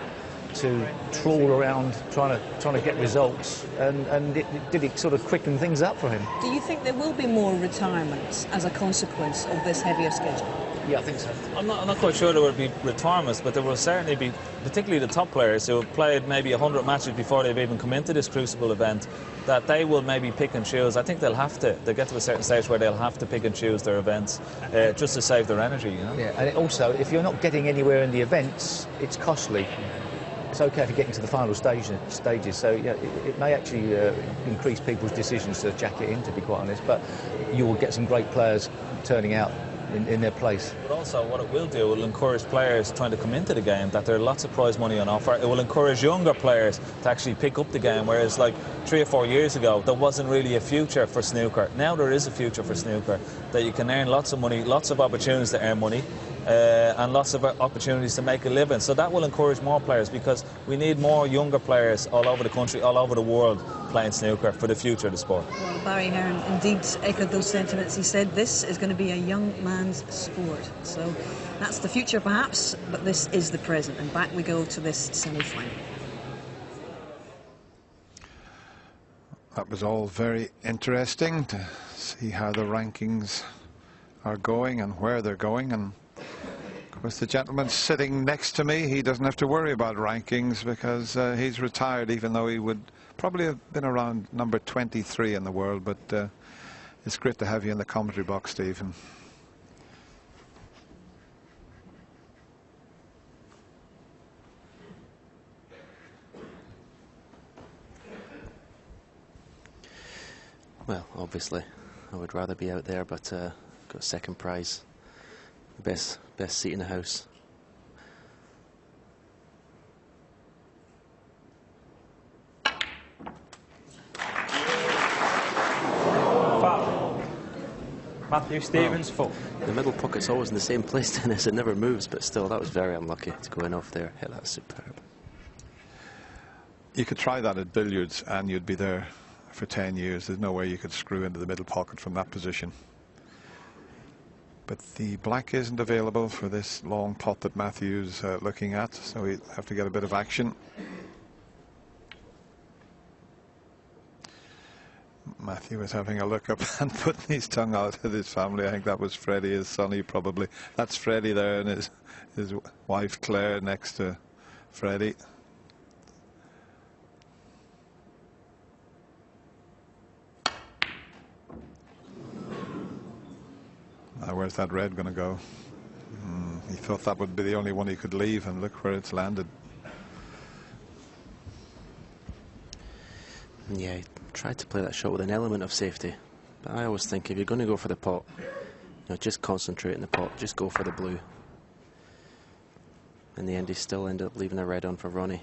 to trawl around trying to get results, and did it sort of quicken things up for him. Do you think there will be more retirements as a consequence of this heavier schedule? Yeah, I think so. I'm not quite sure there will be retirements, but there will certainly be, particularly the top players who have played maybe 100 matches before they've even come into this Crucible event, that they will maybe pick and choose. I think they'll have to. They'll get to a certain stage where they'll have to pick and choose their events just to save their energy, you know? Yeah, and also, if you're not getting anywhere in the events, it's costly. It's okay if you're getting to the final stages, so yeah, it may actually increase people's decisions to jack it in, to be quite honest, but you will get some great players turning out in their place. But also what it will do, it will encourage players trying to come into the game, that there are lots of prize money on offer. It will encourage younger players to actually pick up the game, whereas like 3 or 4 years ago there wasn't really a future for snooker. Now there is a future for snooker, that you can earn lots of money, lots of opportunities to earn money, and lots of opportunities to make a living. So that will encourage more players, because we need more younger players all over the country, all over the world, playing snooker for the future of the sport. Well, Barry Hearn indeed echoed those sentiments. He said this is going to be a young man's sport. So that's the future perhaps, but this is the present. And back we go to this semi-final. That was all very interesting to see how the rankings are going and where they're going. And of course, the gentleman sitting next to me, he doesn't have to worry about rankings, because he's retired, even though he would probably have been around number 23 in the world. But it's great to have you in the commentary box, Stephen. Well, obviously, I would rather be out there, but got second prize, best seat in the house. Matthew Stevens, full. The middle pocket's always in the same place, Dennis. It never moves, but still, that was very unlucky to go in off there. Hit that superb. You could try that at billiards and you'd be there for 10 years. There's no way you could screw into the middle pocket from that position. But the black isn't available for this long pot that Matthew's looking at, so he'll have to get a bit of action. Matthew was having a look up and putting his tongue out at his family. I think that was Freddie, his sonny, probably. That's Freddie there, and his wife Claire next to Freddie. Now, where's that red going to go? He thought that would be the only one he could leave, and look where it's landed. Yeah, he tried to play that shot with an element of safety, but I always think if you're going to go for the pot, just concentrate in the pot, just go for the blue. In the end, he still ended up leaving a red on for Ronnie.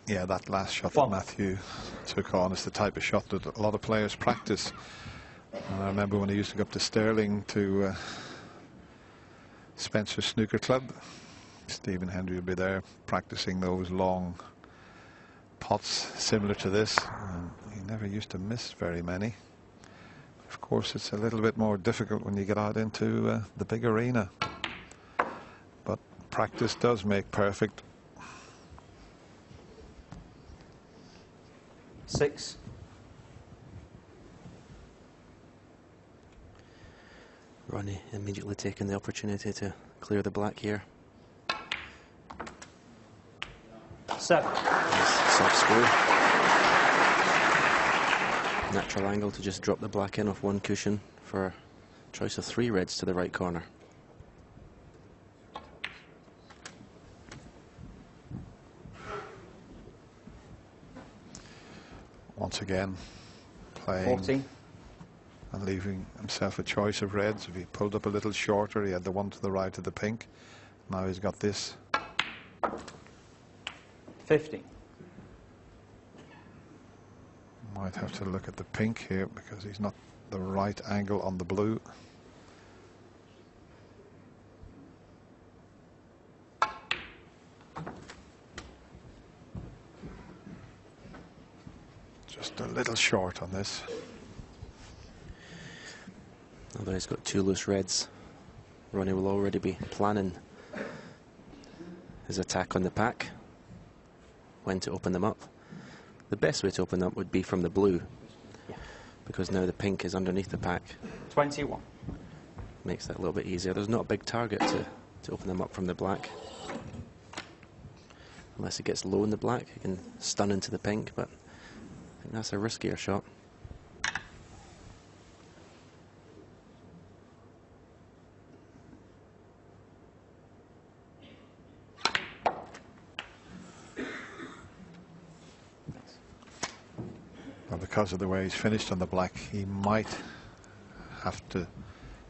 Yeah, that last shot that Matthew took on is the type of shot that a lot of players practice. And I remember when he used to go up to Stirling to Spencer Snooker Club, Stephen Hendry would be there practicing those long pots similar to this. And he never used to miss very many. Of course, it's a little bit more difficult when you get out into the big arena. But practice does make perfect. 6. Ronnie immediately taking the opportunity to clear the black here. 7. Soft screw. Natural angle to just drop the black in off one cushion for a choice of 3 reds to the right corner. Once again, playing 14. and leaving himself a choice of reds. If he pulled up a little shorter, he had the one to the right of the pink. Now he's got this. 15. Might have to look at the pink here because he's not the right angle on the blue. Just a little short on this. Although he's got 2 loose reds, Ronnie will already be planning his attack on the pack, when to open them up. The best way to open them up would be from the blue, because now the pink is underneath the pack. 21. Makes that a little bit easier. There's not a big target to open them up from the black. Unless it gets low in the black, you can stun into the pink, but I think that's a riskier shot. Well, because of the way he's finished on the black, he might have to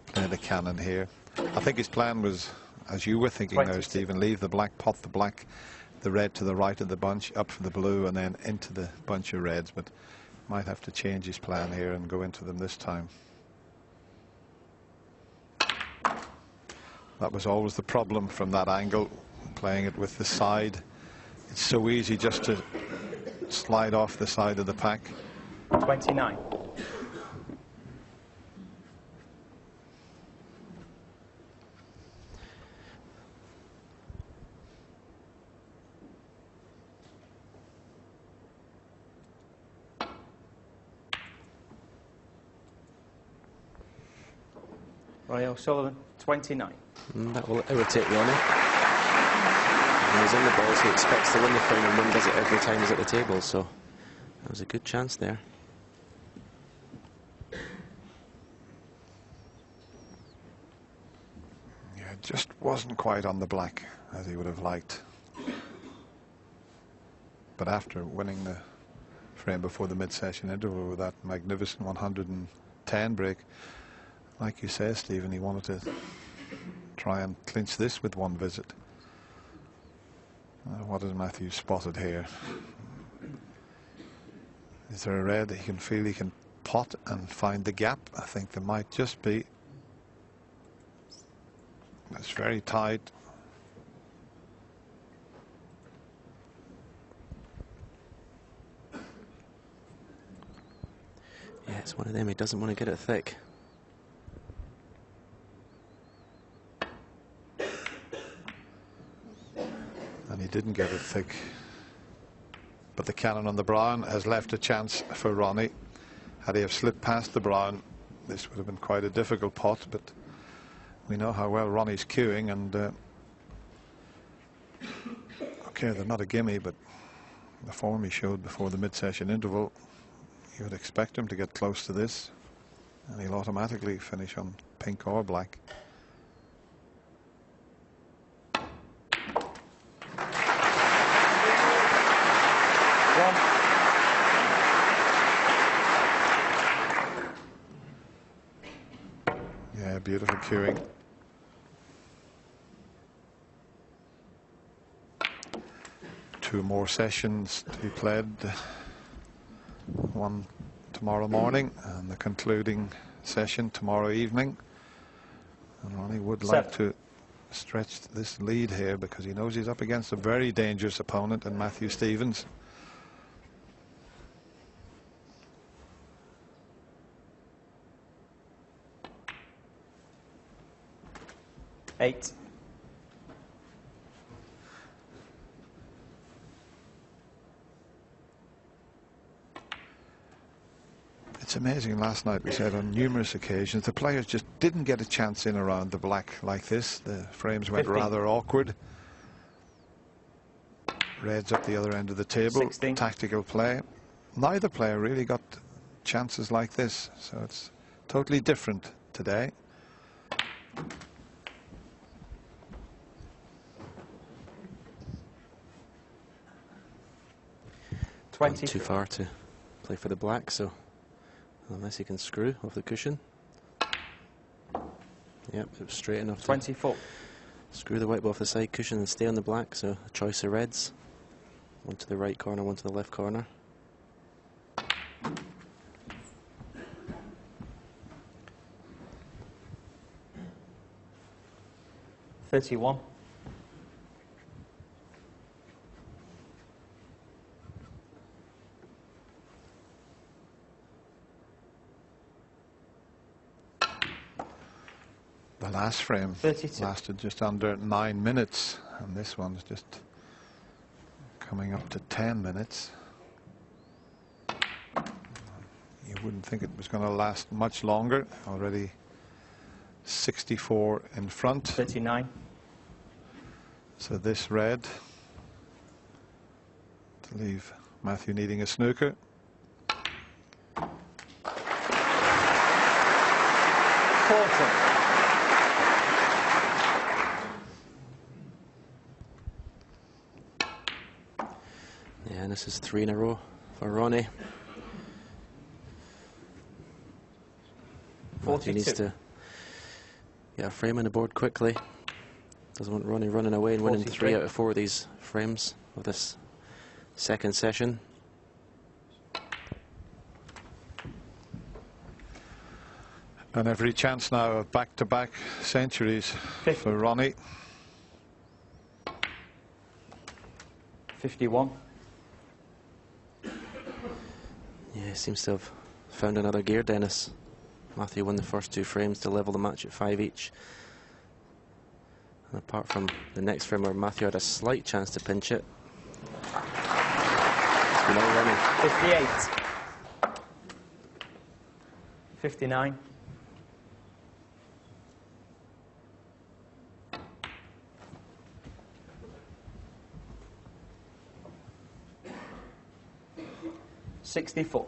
play the cannon here. I think his plan was, as you were thinking now, Stephen, leave the black, pot the black, the red to the right of the bunch, up for the blue, and then into the bunch of reds, but might have to change his plan here and go into them this time. That was always the problem from that angle, playing it with the side. It's so easy just to slide off the side of the pack. 29. Ronnie O'Sullivan, 29. That will irritate Ronnie. When he's in the balls, he expects to win the frame, and one does it every time he's at the table, so that was a good chance there. Yeah, it just wasn't quite on the black as he would have liked. But after winning the frame before the mid-session interval with that magnificent 110 break, like you say, Stephen, he wanted to try and clinch this with one visit. What has Matthew spotted here? Is there a red that he can feel he can pot and find the gap? I think there might just be. That's very tight. Yeah, it's one of them. He doesn't want to get it thick. And he didn't get it thick. But the cannon on the brown has left a chance for Ronnie. Had he have slipped past the brown, this would have been quite a difficult pot, but we know how well Ronnie's queuing, and okay, they're not a gimme, but the form he showed before the mid-session interval, you would expect him to get close to this, and he'll automatically finish on pink or black. Yeah, beautiful queuing. Two more sessions to be played. One tomorrow morning and the concluding session tomorrow evening. And Ronnie would like to stretch this lead here because he knows he's up against a very dangerous opponent in Matthew Stevens. Eight. It's amazing. Last night we said on numerous occasions the players just didn't get a chance in around the black like this. The frames went 15. rather awkward. Reds up the other end of the table. 16. Tactical play. Neither player really got chances like this, so it's totally different today. Too far to play for the black, so unless he can screw off the cushion. Yep, it was straight enough. 24. Screw the white ball off the side cushion and stay on the black, so a choice of reds. One to the right corner, one to the left corner. $31. The last frame 32. lasted just under 9 minutes, and this one's just coming up to 10 minutes. You wouldn't think it was going to last much longer. Already 64 in front. 39. So this red to leave Matthew needing a snooker. Yeah, and this is 3 in a row for Ronnie. Matthew needs to get a frame on the board quickly. Doesn't want Ronnie running away and winning 3 out of 4 of these frames of this second session. And every chance now of back-to-back centuries for Ronnie. 51. Yeah, he seems to have found another gear, Dennis. Matthew won the first 2 frames to level the match at 5 each. And apart from the next frame where Matthew had a slight chance to pinch it, it's been all Ronnie. 58. 59. 64.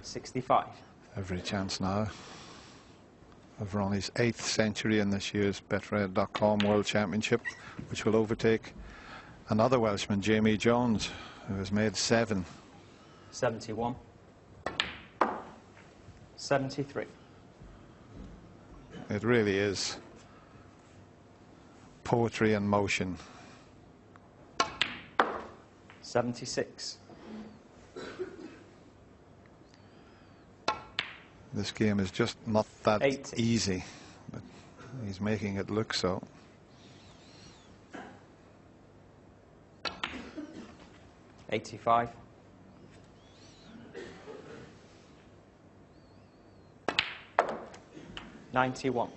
65. Every chance now of Ronnie's 8th century in this year's Betfred.com World Championship, which will overtake another Welshman, Jamie Jones, who has made 7. 71. 73. It really is poetry in motion. 76. This game is just not that 80. easy, but he's making it look so. 85. 91.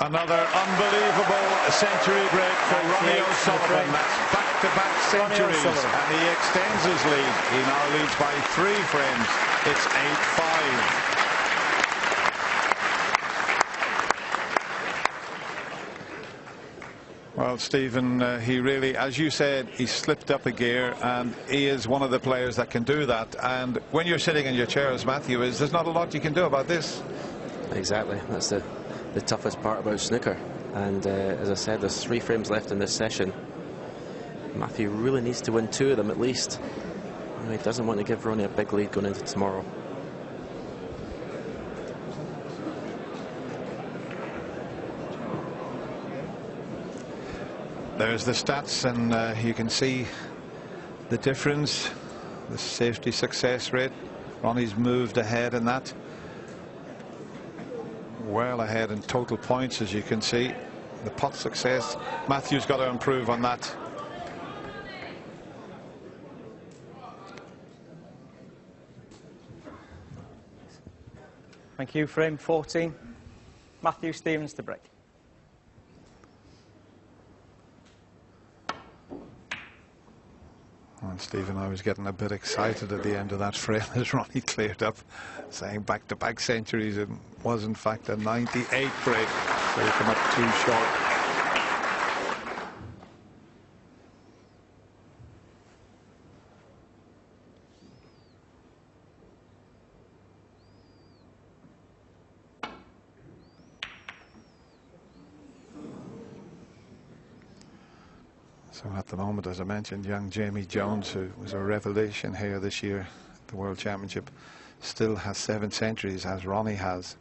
Another unbelievable century break for Ronnie O'Sullivan. That's back-to-back centuries, and he extends his lead. He now leads by 3 frames. It's 8-5. Well, Stephen, he really, as you said, he slipped up a gear, and he is one of the players that can do that. And when you're sitting in your chair, as Matthew is, there's not a lot you can do about this. Exactly. That's the toughest part about snooker. And as I said, there's 3 frames left in this session. Matthew really needs to win 2 of them at least. He doesn't want to give Ronnie a big lead going into tomorrow. There's the stats, and you can see the difference, the safety success rate. Ronnie's moved ahead in that. Well ahead in total points, as you can see. The pot success, Matthew's got to improve on that. Thank you. Frame 14. Matthew Stevens to break. And Stephen, I was getting a bit excited at the end of that frame as Ronnie cleared up, saying back-to-back centuries. It was in fact a 98 break, so he came up 2 short. So at the moment, as I mentioned, young Jamie Jones, who was a revelation here this year at the World Championship, still has 7 centuries, as Ronnie has.